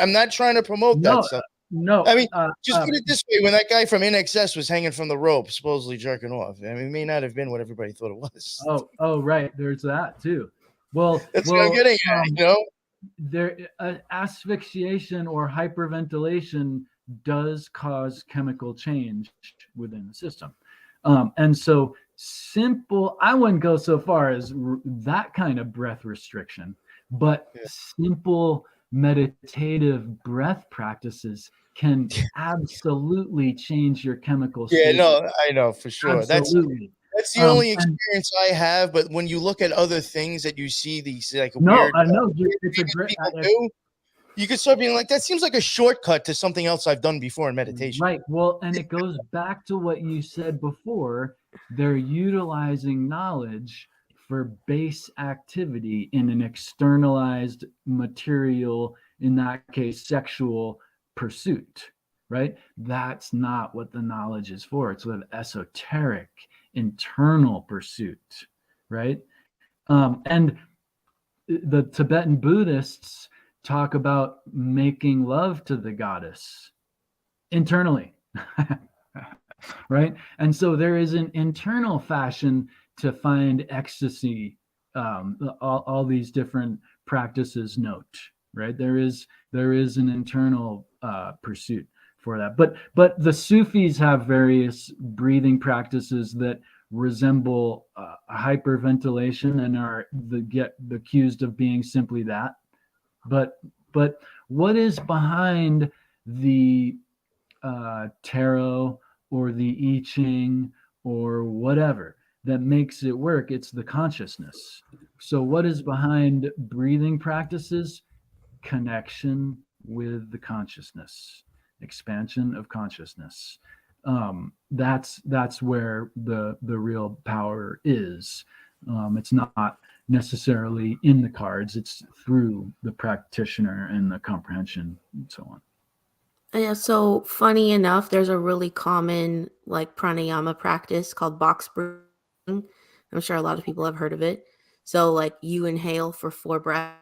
I'm not trying to promote that stuff. No, I mean, just put it this way: when that guy from INXS was hanging from the rope, supposedly jerking off, I mean, it may not have been what everybody thought it was. Oh, right. There's that too. Well, that's what I'm getting at. You know, there asphyxiation or hyperventilation does cause chemical change within the system, and so simple. I wouldn't go so far as that kind of breath restriction, but simple meditative breath practices can absolutely change your chemical state. No, I know for sure. Absolutely. That's the only experience I have. But when you look at other things that you see, these like weird, I know it's a great. People do, you could start being like, that seems like a shortcut to something else I've done before in meditation. Right. Well, and it goes back to what you said before. They're utilizing knowledge for base activity in an externalized material, in that case, sexual pursuit, right? That's not what the knowledge is for. It's with esoteric internal pursuit, right? And the Tibetan Buddhists talk about making love to the goddess internally, right? And so there is an internal fashion to find ecstasy. All these different practices note, right? There is an internal pursuit for that. But the Sufis have various breathing practices that resemble hyperventilation and get accused of being simply that. But what is behind the tarot or the I Ching or whatever that makes it work? It's the consciousness. So what is behind breathing practices? Connection with the consciousness, expansion of consciousness. That's where the real power is. It's not necessarily in the cards. It's through the practitioner and the comprehension and so on. Yeah, so funny enough, there's a really common like pranayama practice called box breathing. I'm sure a lot of people have heard of it. So like you inhale for 4 breaths,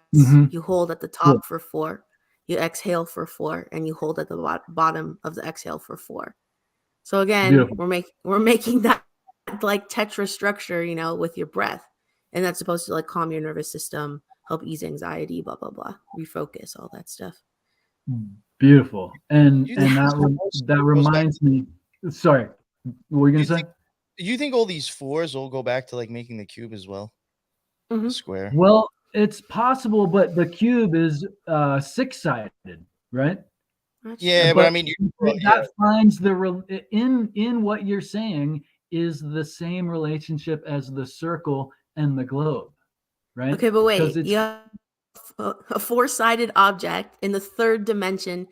you hold at the top for 4, you exhale for 4, and you hold at the bottom of the exhale for 4. So again, we're making that like tetra structure, you know, with your breath, and that's supposed to like calm your nervous system, help ease anxiety, blah blah blah, refocus, all that stuff. Beautiful. And that reminds me. Sorry, what were you gonna say? Do you think all these 4s all go back to like making the cube as well? Mm-hmm. Square. Well, it's possible, but the cube is 6-sided, right? Yeah, but I mean, that finds in what you're saying is the same relationship as the circle and the globe, right? Okay, but wait, you have a 4-sided object in the 3rd dimension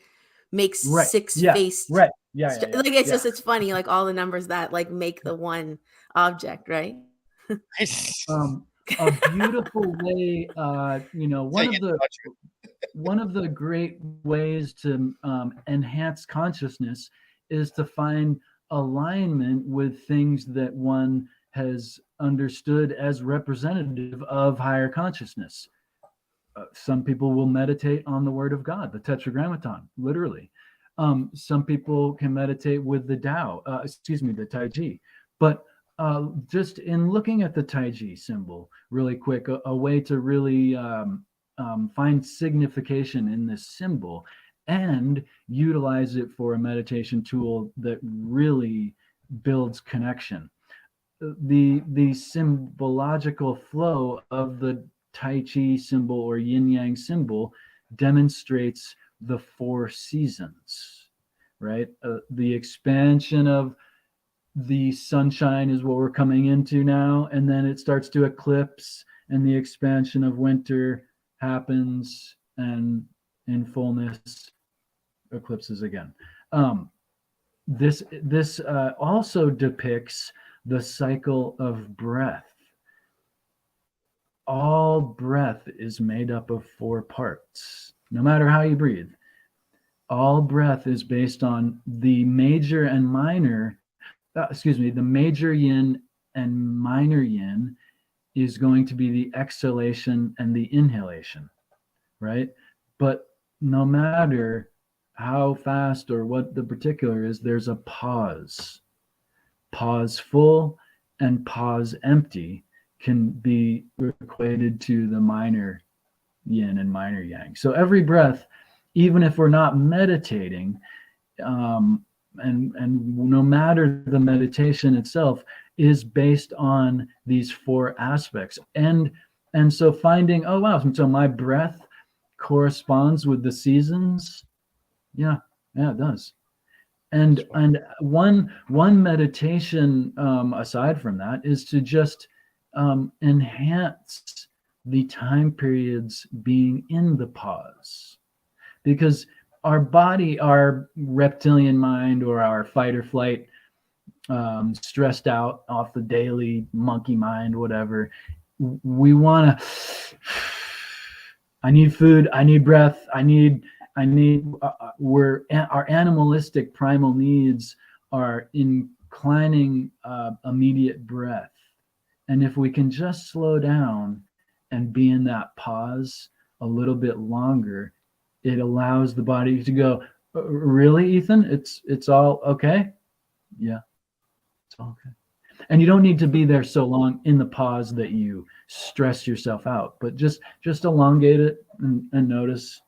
makes 6 faced. Right. Yeah. Like it's just, it's funny, like all the numbers that like make the one object, right? a beautiful way, Take it, Patriot. one of the great ways to enhance consciousness is to find alignment with things that one has understood as representative of higher consciousness. Some people will meditate on the word of God, the Tetragrammaton, literally. Some people can meditate with the Tao, the Tai Chi. But just in looking at the Tai Chi symbol really quick, a way to really find signification in this symbol and utilize it for a meditation tool that really builds connection. The symbological flow of the Tai Chi symbol or yin yang symbol demonstrates the 4 seasons, right? The expansion of the sunshine is what we're coming into now, and then it starts to eclipse, and the expansion of winter happens, and in fullness eclipses again. This also depicts the cycle of breath. All breath is made up of 4 parts, no matter how you breathe. All breath is based on the major and minor, the major yin and minor yin is going to be the exhalation and the inhalation, right? But no matter how fast or what the particular is, there's a pause. Pause full and pause empty can be equated to the minor yin and minor yang. So every breath, even if we're not meditating, and no matter the meditation itself, is based on these 4 aspects. And so finding, oh wow, so my breath corresponds with the seasons. Yeah, it does. And one meditation aside from that is to just enhance the time periods being in the pause, because our body, our reptilian mind, or our fight or flight, stressed out off the daily monkey mind, whatever, we want to, I need food, I need breath, our animalistic primal needs are inclining immediate breath. And if we can just slow down and be in that pause a little bit longer, it allows the body to go, really, Ethan? It's all okay? Yeah, it's all okay. And you don't need to be there so long in the pause that you stress yourself out, but just elongate it and notice,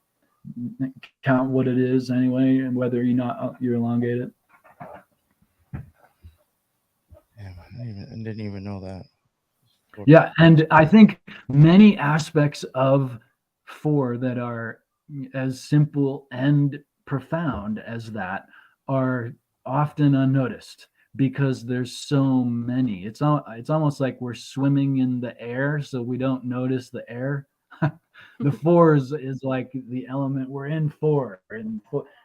count what it is anyway, and whether you elongate it. Yeah, I didn't even know that. Yeah, and I think many aspects of 4 that are as simple and profound as that are often unnoticed because there's so many. It's almost like we're swimming in the air, so we don't notice the air. The 4 is like the element we're in 4. And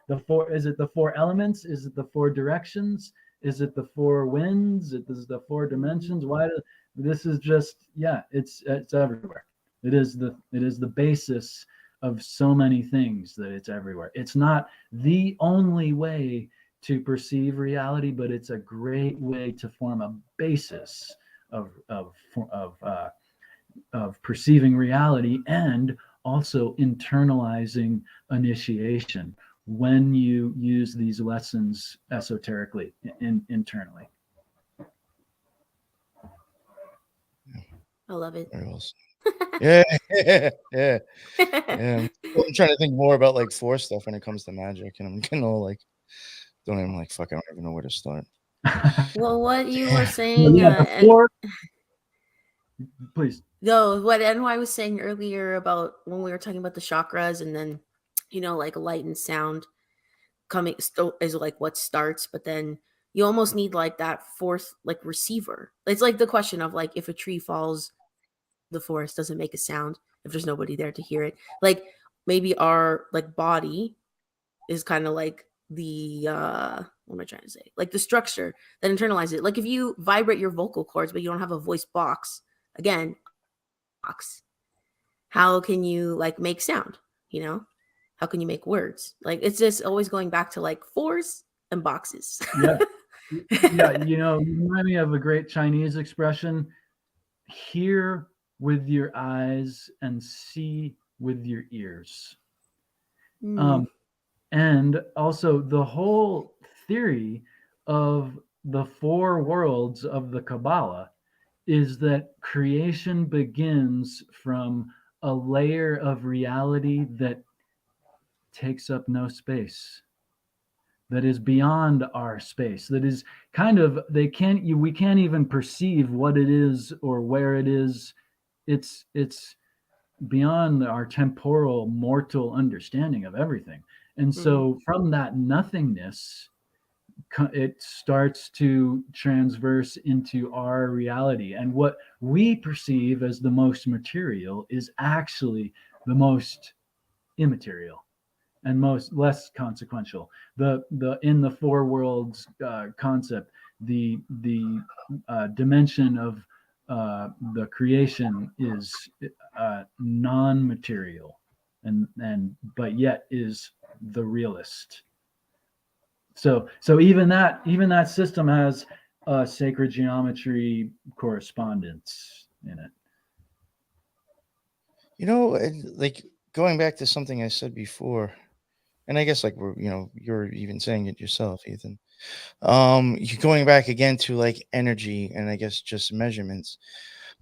the 4, is it the 4 elements? Is it the 4 directions? Is it the 4 winds? Is it the 4 dimensions? This is just, it's everywhere. It is the basis of so many things that it's everywhere. It's not the only way to perceive reality, but it's a great way to form a basis of perceiving reality, and also internalizing initiation when you use these lessons esoterically internally. I love it. Yeah. I'm trying to think more about like 4 stuff when it comes to magic, and I'm getting all like, don't even like, fuck, I don't even know where to start. Well, what you were saying, please. No, what NY was saying earlier about when we were talking about the chakras, and then, like light and sound coming is like what starts, but then you almost need like that 4th like receiver. It's like the question of like, if a tree falls, the forest doesn't make a sound if there's nobody there to hear it. Like maybe our like body is kind of like the what am I trying to say? Like the structure that internalizes it. Like if you vibrate your vocal cords, but you don't have a voice box, again, box? How can you like make sound? You know, how can you make words? Like it's just always going back to like fours and boxes. Yeah. Yeah, you remind me of a great Chinese expression: hear with your eyes and see with your ears. Mm, And also the whole theory of the four worlds of the Kabbalah is that creation begins from a layer of reality that takes up no space, that is beyond our space, that is kind of, we can't even perceive what it is or where it is. It's beyond our temporal mortal understanding of everything. And mhm, so from that nothingness, it starts to transverse into our reality, and what we perceive as the most material is actually the most immaterial and most less consequential. The in the four worlds concept, the dimension of the creation is non-material, and but yet is the realist. So even that system has sacred geometry correspondence in it. Like going back to something I said before, and I guess like you're even saying it yourself, Ethan. You're going back again to like energy and I guess just measurements.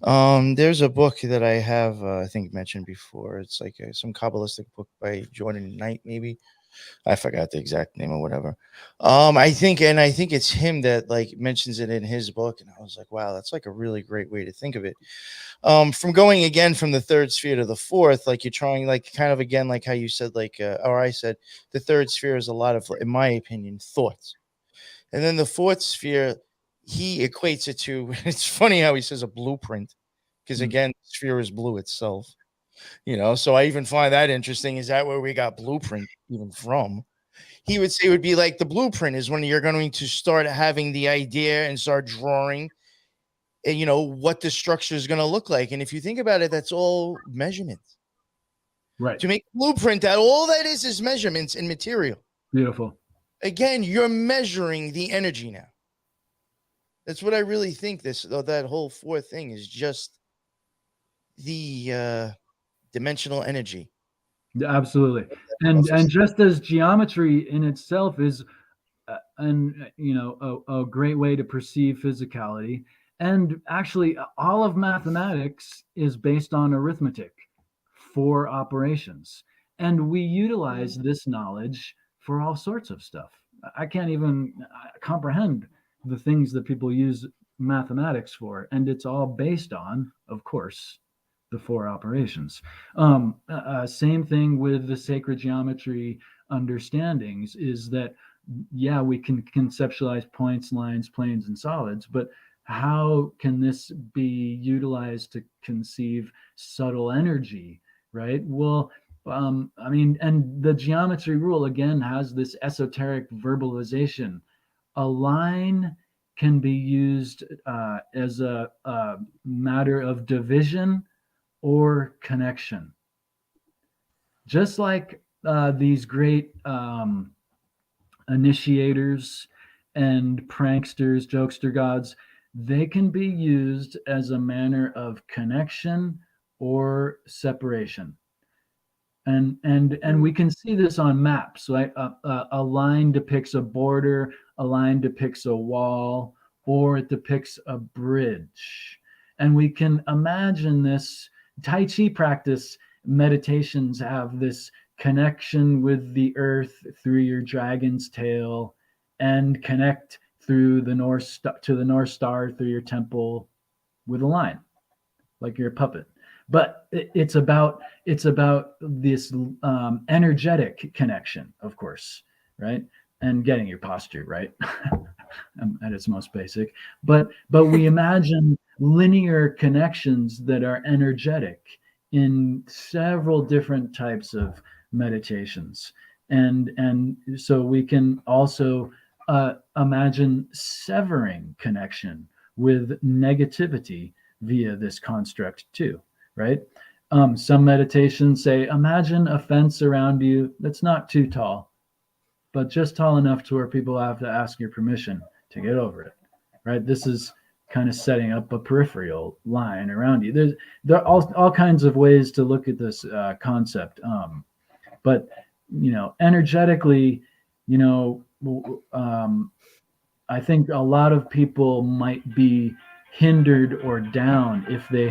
There's a book that I have, I think mentioned before. It's like some Kabbalistic book by Jordan Knight, maybe. I forgot the exact name or whatever. I think it's him that like mentions it in his book, and I was like, wow, that's like a really great way to think of it. From going again from the third sphere to the fourth, like you're trying, like kind of again, like how you said, like, or I said, the third sphere is a lot of, in my opinion, thoughts, and then the fourth sphere, he equates it to. It's funny how he says a blueprint, because Mm. again, sphere is blue itself. So I even find that interesting. Is that where we got blueprint even from? He would say it would be like the blueprint is when you're going to start having the idea and start drawing, and what the structure is going to look like. And if you think about it, that's all measurements. Right. To make a blueprint, that all that is measurements and material. Beautiful. Again, you're measuring the energy now. That's what I really think. That whole fourth thing is just the dimensional energy. Absolutely. And just as geometry in itself is a great way to perceive physicality, and actually all of mathematics is based on arithmetic for operations, and we utilize this knowledge for all sorts of stuff. I can't even comprehend the things that people use mathematics for, and it's all based on, of course, the four operations. Same thing with the sacred geometry understandings, is that yeah, we can conceptualize points, lines, planes, and solids, but how can this be utilized to conceive subtle energy, right? Well, I mean, and the geometry rule again has this esoteric verbalization. A line can be used as a matter of division or connection. Just like these great initiators and pranksters, jokester gods, they can be used as a manner of connection or separation. And we can see this on maps, right? A line depicts a border, a line depicts a wall, or it depicts a bridge. And we can imagine this. Tai Chi practice meditations have this connection with the earth through your dragon's tail, and connect through the to the North Star through your temple with a line, like you're a puppet. But it's about this energetic connection, of course, right? And getting your posture right at its most basic. But we imagine linear connections that are energetic in several different types of meditations, and so we can also imagine severing connection with negativity via this construct too. right? Some meditations say, imagine a fence around you that's not too tall, but just tall enough to where people have to ask your permission to get over it, right? This is kind of setting up a peripheral line around you. There are all kinds of ways to look at this concept. But, energetically, I think a lot of people might be hindered or down if they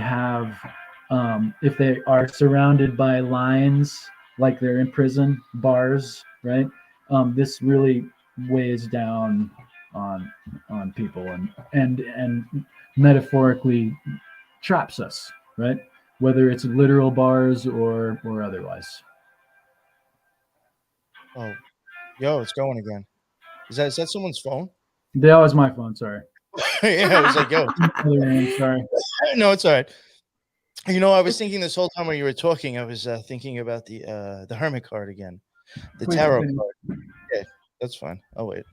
if they are surrounded by lines, like they're in prison bars, right? This really weighs down on people and metaphorically traps us, right? Whether it's literal bars or otherwise. Oh, yo, it's going again. Is that someone's phone? That was my phone. Sorry. Yeah, I was like, yo, Sorry. no, it's all right. I was thinking this whole time when you were talking, I was thinking about the Hermit card again, the tarot card. Yeah, that's fine. I'll wait.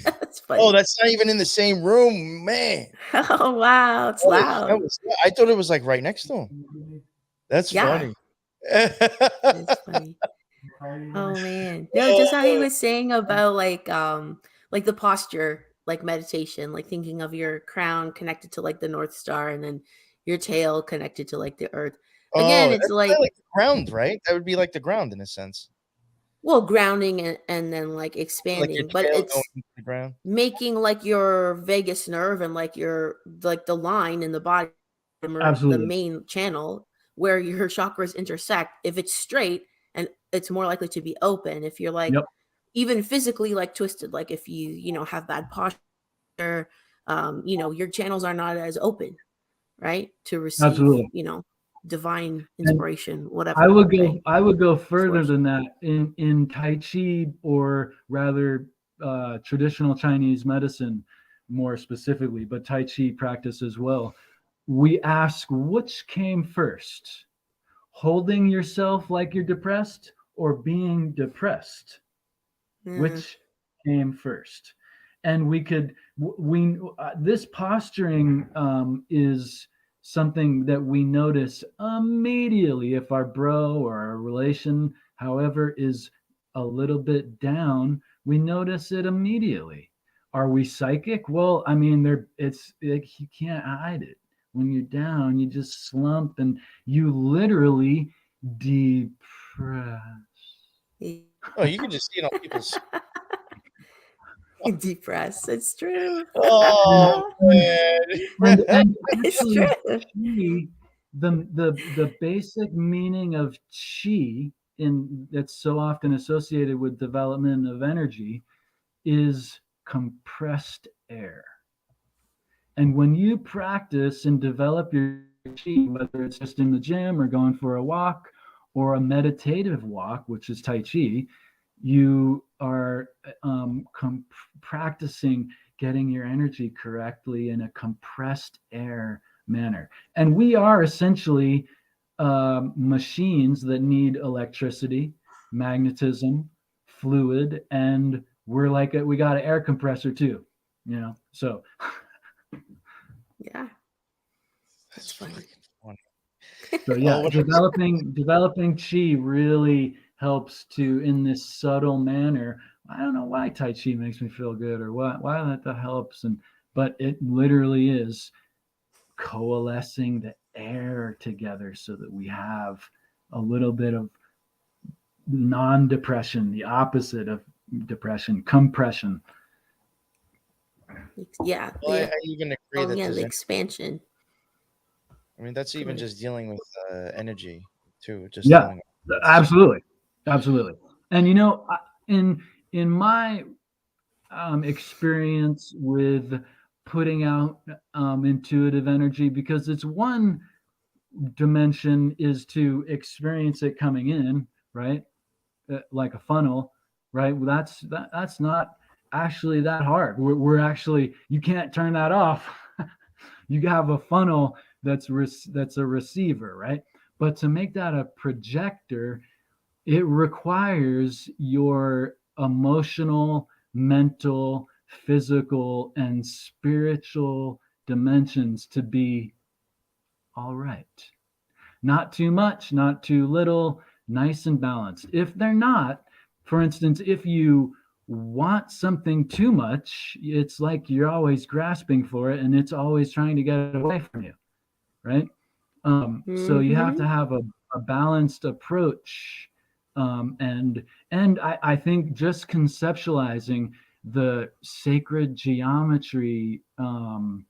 That's funny. Oh, that's not even in the same room, man. Oh wow, it's loud. I thought it was like right next to him. That's Yeah. funny. It's funny. Oh man. No, just how he was saying about like the posture, like meditation, like thinking of your crown connected to like the North Star and then your tail connected to like the earth. Again, Oh, it's that's like kinda like the ground, right? That would be like the ground in a sense. well, grounding and then like Like your expanding, but tail going it's into the ground. making like your vagus nerve and like your like the line in the body, the Absolutely. main channel where your chakras intersect. If it's straight, and it's more likely to be open. If you're like Yep. even physically like twisted, like if you have bad posture, your channels are not as open, right, to receive Absolutely. divine And inspiration, whatever. I would go further Source. than that in Tai Chi, or rather traditional Chinese medicine more specifically, but Tai Chi practice as well. We ask which came first, holding yourself like you're depressed or being depressed? Yeah. Which came first? And this posturing is something that we notice immediately if our bro or our relation, however, is a little bit down. We notice it immediately. Are we psychic? Well, I mean, it's like you can't hide it. When you're down, you just slump and you literally depress. Oh, you can just see it on people's. Depressed. It's true. Oh man. And It's actually, true. chi, the basic meaning of chi that's so often associated with development of energy is compressed air. And when you practice and develop your chi, whether it's just in the gym or going for a walk or a meditative walk, which is Tai Chi, you are practicing getting your energy correctly in a compressed air manner. And we are essentially machines that need electricity, magnetism, fluid, and we got an air compressor too, so. Yeah. That's funny. So yeah, Oh, developing chi really helps to, in this subtle manner. I don't know why Tai Chi makes me feel good or why that helps, but it literally is coalescing the air together so that we have a little bit of non-depression, the opposite of depression, compression. Yeah. well, I even agree that the there's. expansion. I mean, that's even just dealing with energy too. Just Yeah, dealing with absolutely. And in my experience with putting out intuitive energy, because it's one dimension is to experience it coming in, right, like a funnel, right? Well, that's not actually that hard. We're actually, you can't turn that off. You have a funnel that's a receiver, right? But to make that a projector, it requires your emotional, mental, physical, and spiritual dimensions to be all right. not too much, not too little, nice and balanced. If they're not, for instance, if you want something too much, it's like you're always grasping for it and it's always trying to get away from you, right? So you have to have a balanced approach. And I think just conceptualizing the sacred geometry and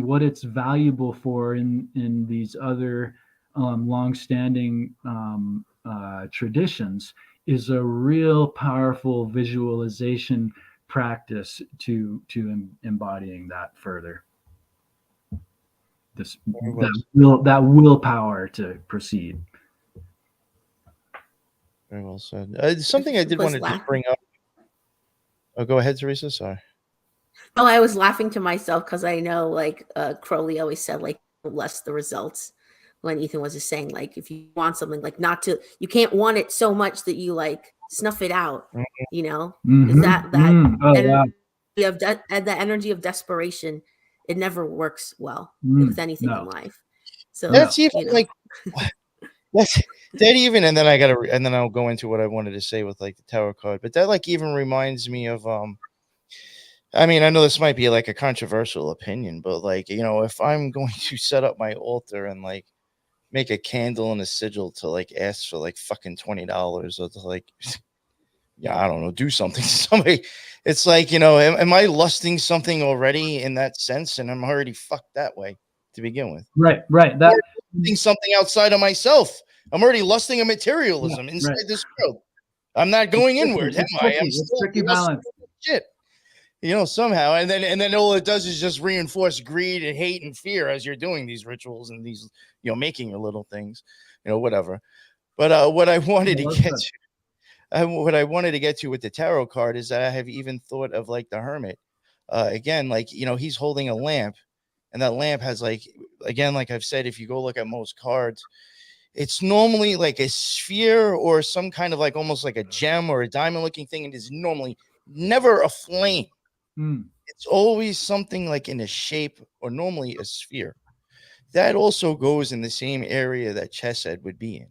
what it's valuable for in these other longstanding traditions is a real powerful visualization practice to embodying that further. That willpower to proceed. Very well said. Something I did want to just bring up. Oh, go ahead, Theresa. Sorry. Oh, I was laughing to myself because I know, like, Crowley always said, like, bless the results. When Ethan was just saying, like, if you want something, like, not to, you can't want it so much that you like snuff it out, you know, is that the energy of desperation, it never works well with anything in life. So that's even like that even, and then and then I'll go into what I wanted to say with like the tarot card, but that like even reminds me of I mean, I know this might be like a controversial opinion, but like, you know, if I'm going to set up my altar and like make a candle and a sigil to like ask for like fucking $20 or to like yeah, I don't know, do something to somebody, it's like, you know, am I lusting something already in that sense? And I'm already fucked that way to begin with. Right. That something outside of myself. I'm already lusting a materialism inside this world. I'm not going inward, am I? I'm still tricky balance. Shit. You know, somehow, and then all it does is just reinforce greed and hate and fear as you're doing these rituals and these, you know, making your little things, you know, whatever. But what I wanted to get to, what I wanted to get to with the tarot card is that I have even thought of like the hermit. Again, like, you know, he's holding a lamp, and that lamp has like, again, like I've said, if you go look at most cards, it's normally like a sphere or some kind of like almost like a gem or a diamond looking thing. It is normally never a flame. It's always something like in a shape or normally a sphere. That also goes in the same area that chesed would be in,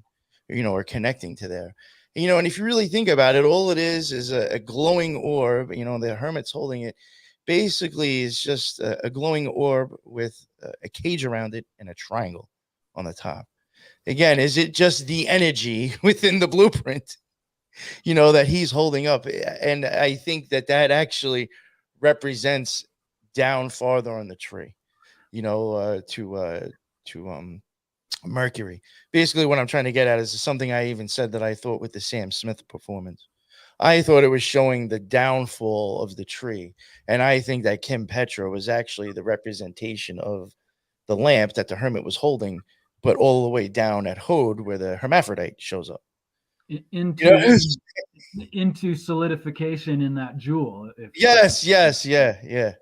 you know, or connecting to there. You know, and if you really think about it, all it is a glowing orb. You know, the hermit's holding it. Basically, is just a glowing orb with a cage around it and a triangle on the top. Again, is it just the energy within the blueprint, you know, that he's holding up? And I think that actually represents down farther on the tree, you know, to Mercury. Basically, what I'm trying to get at is something I even said that I thought with the Sam Smith performance. I thought it was showing the downfall of the tree. And I think that Kim Petra was actually the representation of the lamp that the hermit was holding, but all the way down at Hode where the hermaphrodite shows up. Into solidification in that jewel. Yes. The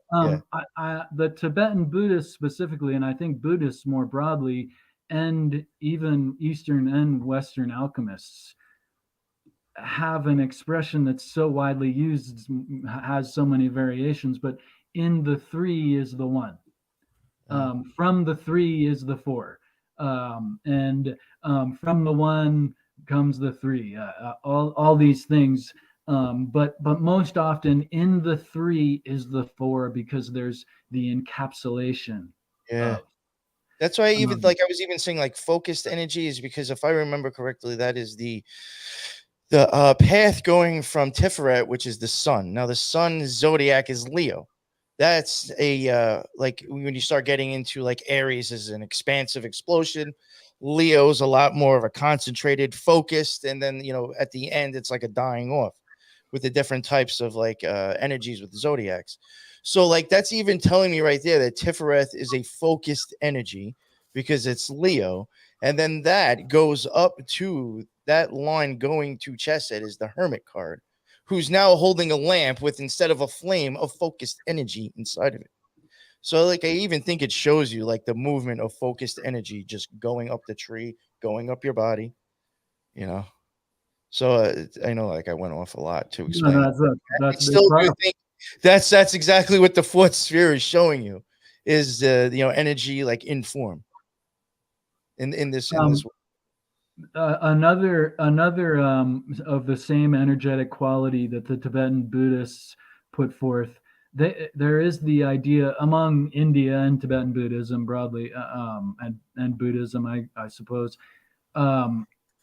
Tibetan Buddhists specifically, and I think Buddhists more broadly, and even Eastern and Western alchemists have an expression that's so widely used, has so many variations, but in the three is the one. From the three is the four. And from the one comes the three, all these things, but most often in the three is the four, because there's the encapsulation. That's why I even like I was even saying like focused energy is because if I remember correctly, that is the path going from Tiferet, which is the sun. Now the sun zodiac is Leo. That's a like when you start getting into like Aries is an expansive explosion. Leo's a lot more of a concentrated, focused, and then, you know, at the end it's like a dying off with the different types of like energies with the zodiacs. So like that's even telling me right there that Tiferet is a focused energy because it's Leo, and then that goes up to that line going to Chesed is the Hermit card, who's now holding a lamp with, instead of a flame, of focused energy inside of it. So like I even think it shows you like the movement of focused energy just going up the tree, going up your body, you know. So I know like I went off a lot to explain. I still do think that's exactly what the fourth sphere is showing you, is you know, energy like in form. in this Another of the same energetic quality that the Tibetan Buddhists put forth. There is the idea among India and Tibetan Buddhism broadly, and Buddhism, I suppose.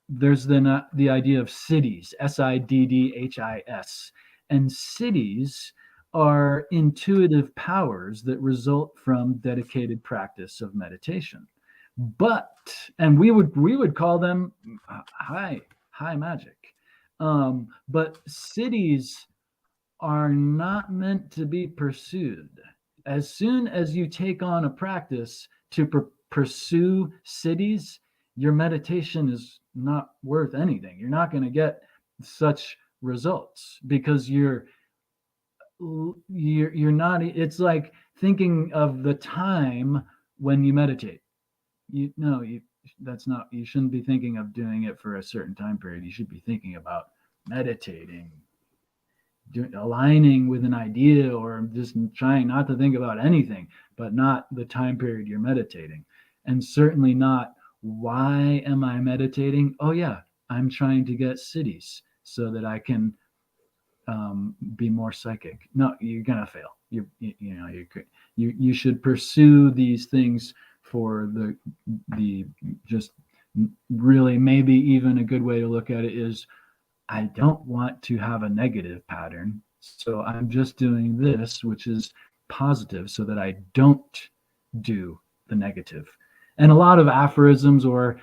There's the idea of siddhis, siddhis, and siddhis are intuitive powers that result from dedicated practice of meditation. And we would call them high magic. But siddhis are not meant to be pursued. As soon as you take on a practice to pursue siddhis, your meditation is not worth anything. You're not going to get such results because you're not. It's like thinking of the time when you meditate. That's not. You shouldn't be thinking of doing it for a certain time period. You should be thinking about meditating, aligning with an idea, or just trying not to think about anything, but not the time period you're meditating, and certainly not why am I meditating? Oh yeah, I'm trying to get siddhis so that I can be more psychic. No, you're gonna fail. You should pursue these things for the just really, maybe even a good way to look at it is, I don't want to have a negative pattern, so I'm just doing this, which is positive, so that I don't do the negative. And a lot of aphorisms, or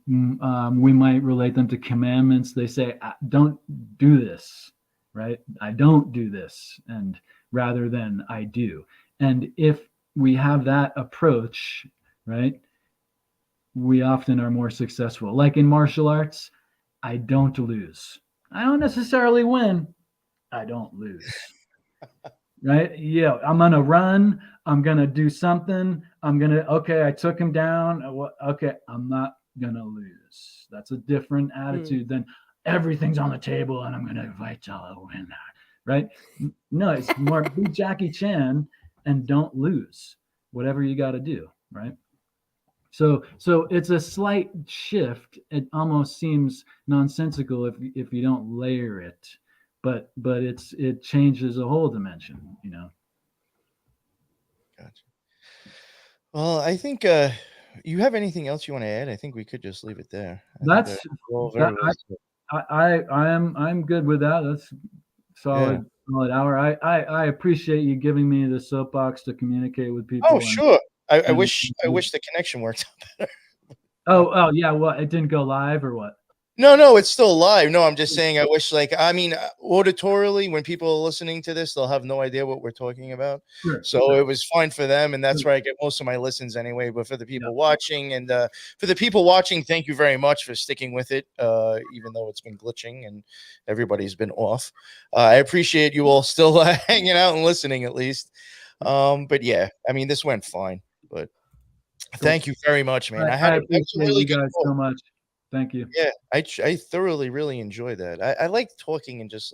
we might relate them to commandments. They say, don't do this, right? I don't do this, and rather than I do. And if we have that approach, right, we often are more successful. Like in martial arts, I don't lose. I don't necessarily win. I don't lose. Right? Yeah, I'm going to run. I'm going to do something. Okay, I took him down. Okay, I'm not going to lose. That's a different attitude than everything's on the table and I'm going to fight till I win. Right? No, it's more be Jackie Chan and don't lose whatever you got to do. Right? So it's a slight shift. It almost seems nonsensical if you don't layer it, but it changes a whole dimension, Gotcha. Well, I think you have anything else you want to add? I think we could just leave it there. I'm good with that. That's solid hour. I appreciate you giving me the soapbox to communicate with people. Oh, sure. I wish the connection worked out better. Oh yeah. Well, it didn't go live or what? No, it's still live. No, I'm just saying, I wish, auditorily, when people are listening to this, they'll have no idea what we're talking about. Sure, so it was fine for them, and that's where I get most of my listens anyway. But for the people watching, and thank you very much for sticking with it, even though it's been glitching and everybody's been off. I appreciate you all still hanging out and listening, at least. But yeah, I mean, this went fine. But thank you very much, man. I appreciate you guys so much. Thank you. Yeah, I thoroughly really enjoy that. I like talking and just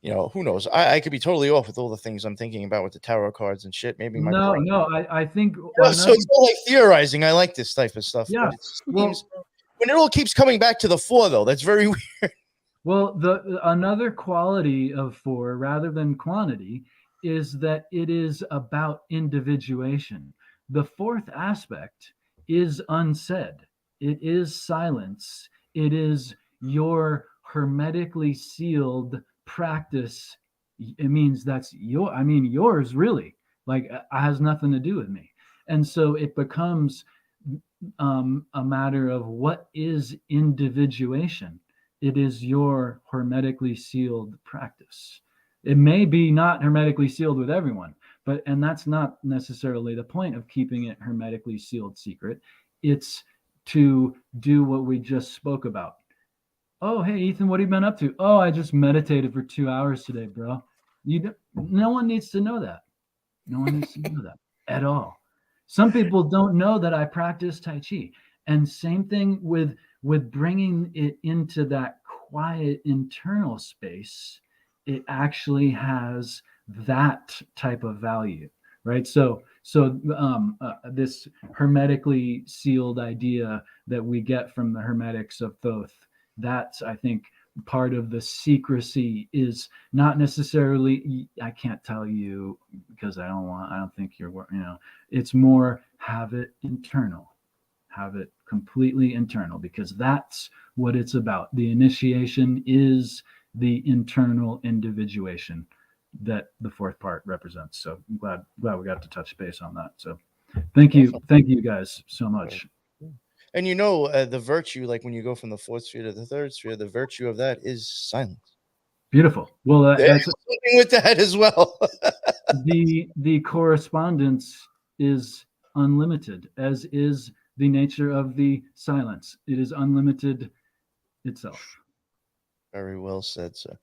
who knows? I could be totally off with all the things I'm thinking about with the tarot cards and shit. Maybe my brain. I think so it's all like theorizing. I like this type of stuff. Yeah. But it seems, when it all keeps coming back to the 4, though, that's very weird. Well, another quality of 4, rather than quantity, is that it is about individuation. The 4th aspect is unsaid. It is silence. It is your hermetically sealed practice. It means that's yours really. Like, it has nothing to do with me. And so it becomes a matter of what is individuation. It is your hermetically sealed practice. It may be not hermetically sealed with everyone, and that's not necessarily the point of keeping it hermetically sealed secret. It's to do what we just spoke about. Oh, hey, Ethan, what have you been up to? Oh, I just meditated for 2 hours today, bro. No one needs to know that. No one needs to know that at all. Some people don't know that I practice Tai Chi. And same thing with bringing it into that quiet internal space. It actually has that type of value, right? This hermetically sealed idea that we get from the Hermetics of Thoth, that's, I think, part of the secrecy is not necessarily, I can't tell you because I don't think it's more have it internal, have it completely internal, because that's what it's about. The initiation is the internal individuation that the fourth part represents. So I'm glad we got to touch base on that. So thank you guys so much. And the virtue, like when you go from the fourth sphere to the third sphere, the virtue of that is silence. Beautiful. Well, There's something with that as well. the correspondence is unlimited, as is the nature of the silence. It is unlimited itself. Very well said, sir.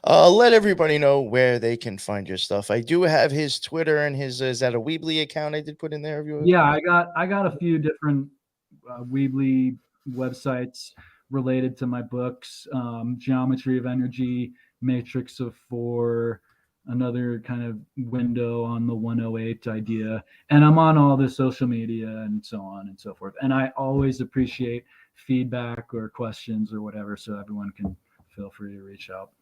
Let everybody know where they can find your stuff. I do have his Twitter and his is that a Weebly account I did put in there? Yeah, I got a few different Weebly websites related to my books. Geometry of Energy, Matrix of Four, another kind of window on the 108 idea, and I'm on all the social media and so on and so forth. And I always appreciate feedback or questions or whatever, so everyone can feel free to reach out.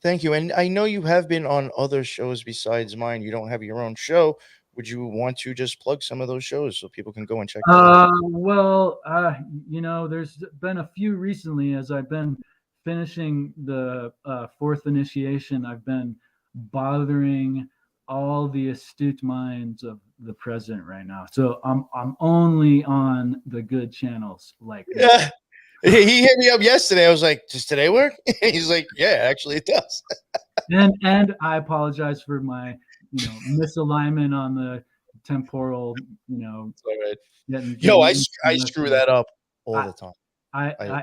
Thank you. And I know you have been on other shows besides mine. You don't have your own show. Would you want to just plug some of those shows so people can go and check them out? Well, there's been a few recently as I've been finishing the fourth initiation. I've been bothering all the astute minds of the present right now. So I'm only on the good channels like Yeah. He hit me up yesterday. I was like, "Does today work?" He's like, "Yeah, actually it does." and I apologize for my misalignment on the temporal, It's all right. Yo, I screw that up all the time.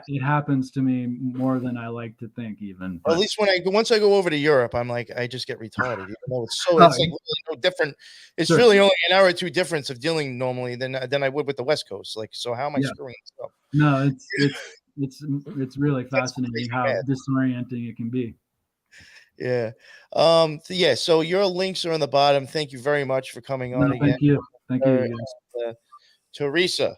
It happens to me more than I like to think, even. At least once I go over to Europe, I'm like, I just get retarded. Even though it's like really no different. It's really only an hour or two difference of dealing normally than I would with the West Coast. Like, so how am I screwing this up? No, it's really fascinating how disorienting it can be. Yeah. So your links are on the bottom. Thank you very much for coming on again. Thank you. Theresa,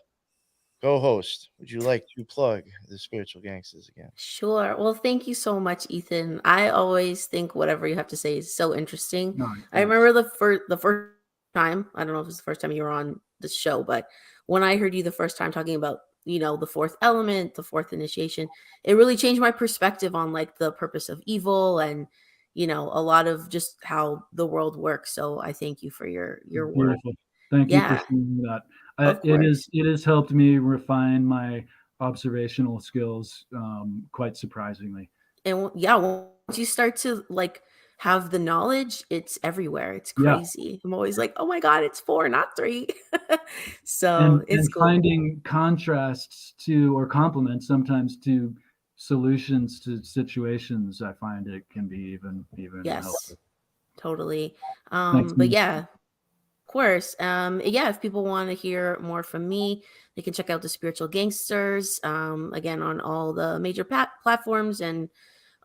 co-host, would you like to plug the Spiritual Gangsters again? Sure. Well, thank you so much, Ethan. I always think whatever you have to say is so interesting. I remember the first time, I don't know if it was the first time you were on the show, but when I heard you the first time talking about, the fourth element, the fourth initiation, it really changed my perspective on like the purpose of evil and, a lot of just how the world works. So I thank you for your work. Thank you for saying that. It has helped me refine my observational skills quite surprisingly. And once you start to like have the knowledge, it's everywhere. It's crazy. I'm always like, oh my God, it's 4, not 3. So it's cool. Finding contrasts to or complements sometimes to solutions to situations, I find it can be even helpful. Totally. But yeah, of course. If people want to hear more from me, they can check out the Spiritual Gangsters again on all the major platforms and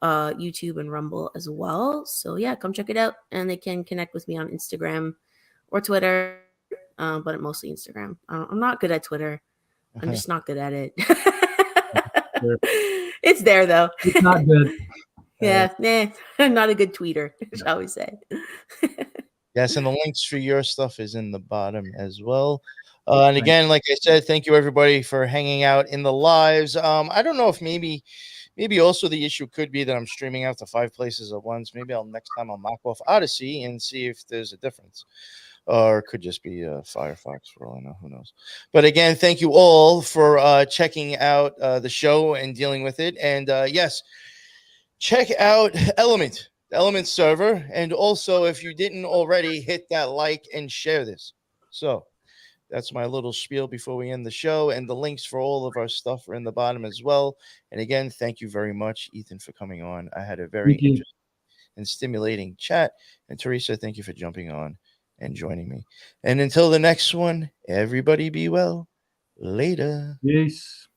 YouTube and Rumble as well. So yeah, come check it out, and they can connect with me on Instagram or Twitter, but mostly Instagram. I'm not good at Twitter. I'm just not good at it. It's there though. It's not good. Not a good tweeter, shall we say. Yes, and the links for your stuff is in the bottom as well. And again, like I said, thank you everybody for hanging out in the lives. I don't know if maybe also the issue could be that I'm streaming out to 5 places at once. Maybe next time I'll knock off Odyssey and see if there's a difference. Or it could just be Firefox for all I know. Who knows? But again, thank you all for checking out the show and dealing with it. And yes, check out Element server. And also, if you didn't already, hit that like and share this. So that's my little spiel before we end the show. And the links for all of our stuff are in the bottom as well. And again, thank you very much, Ethan, for coming on. I had a very interesting and stimulating chat. And Theresa, thank you for jumping on and joining me. And until the next one, everybody be well. Later. Peace.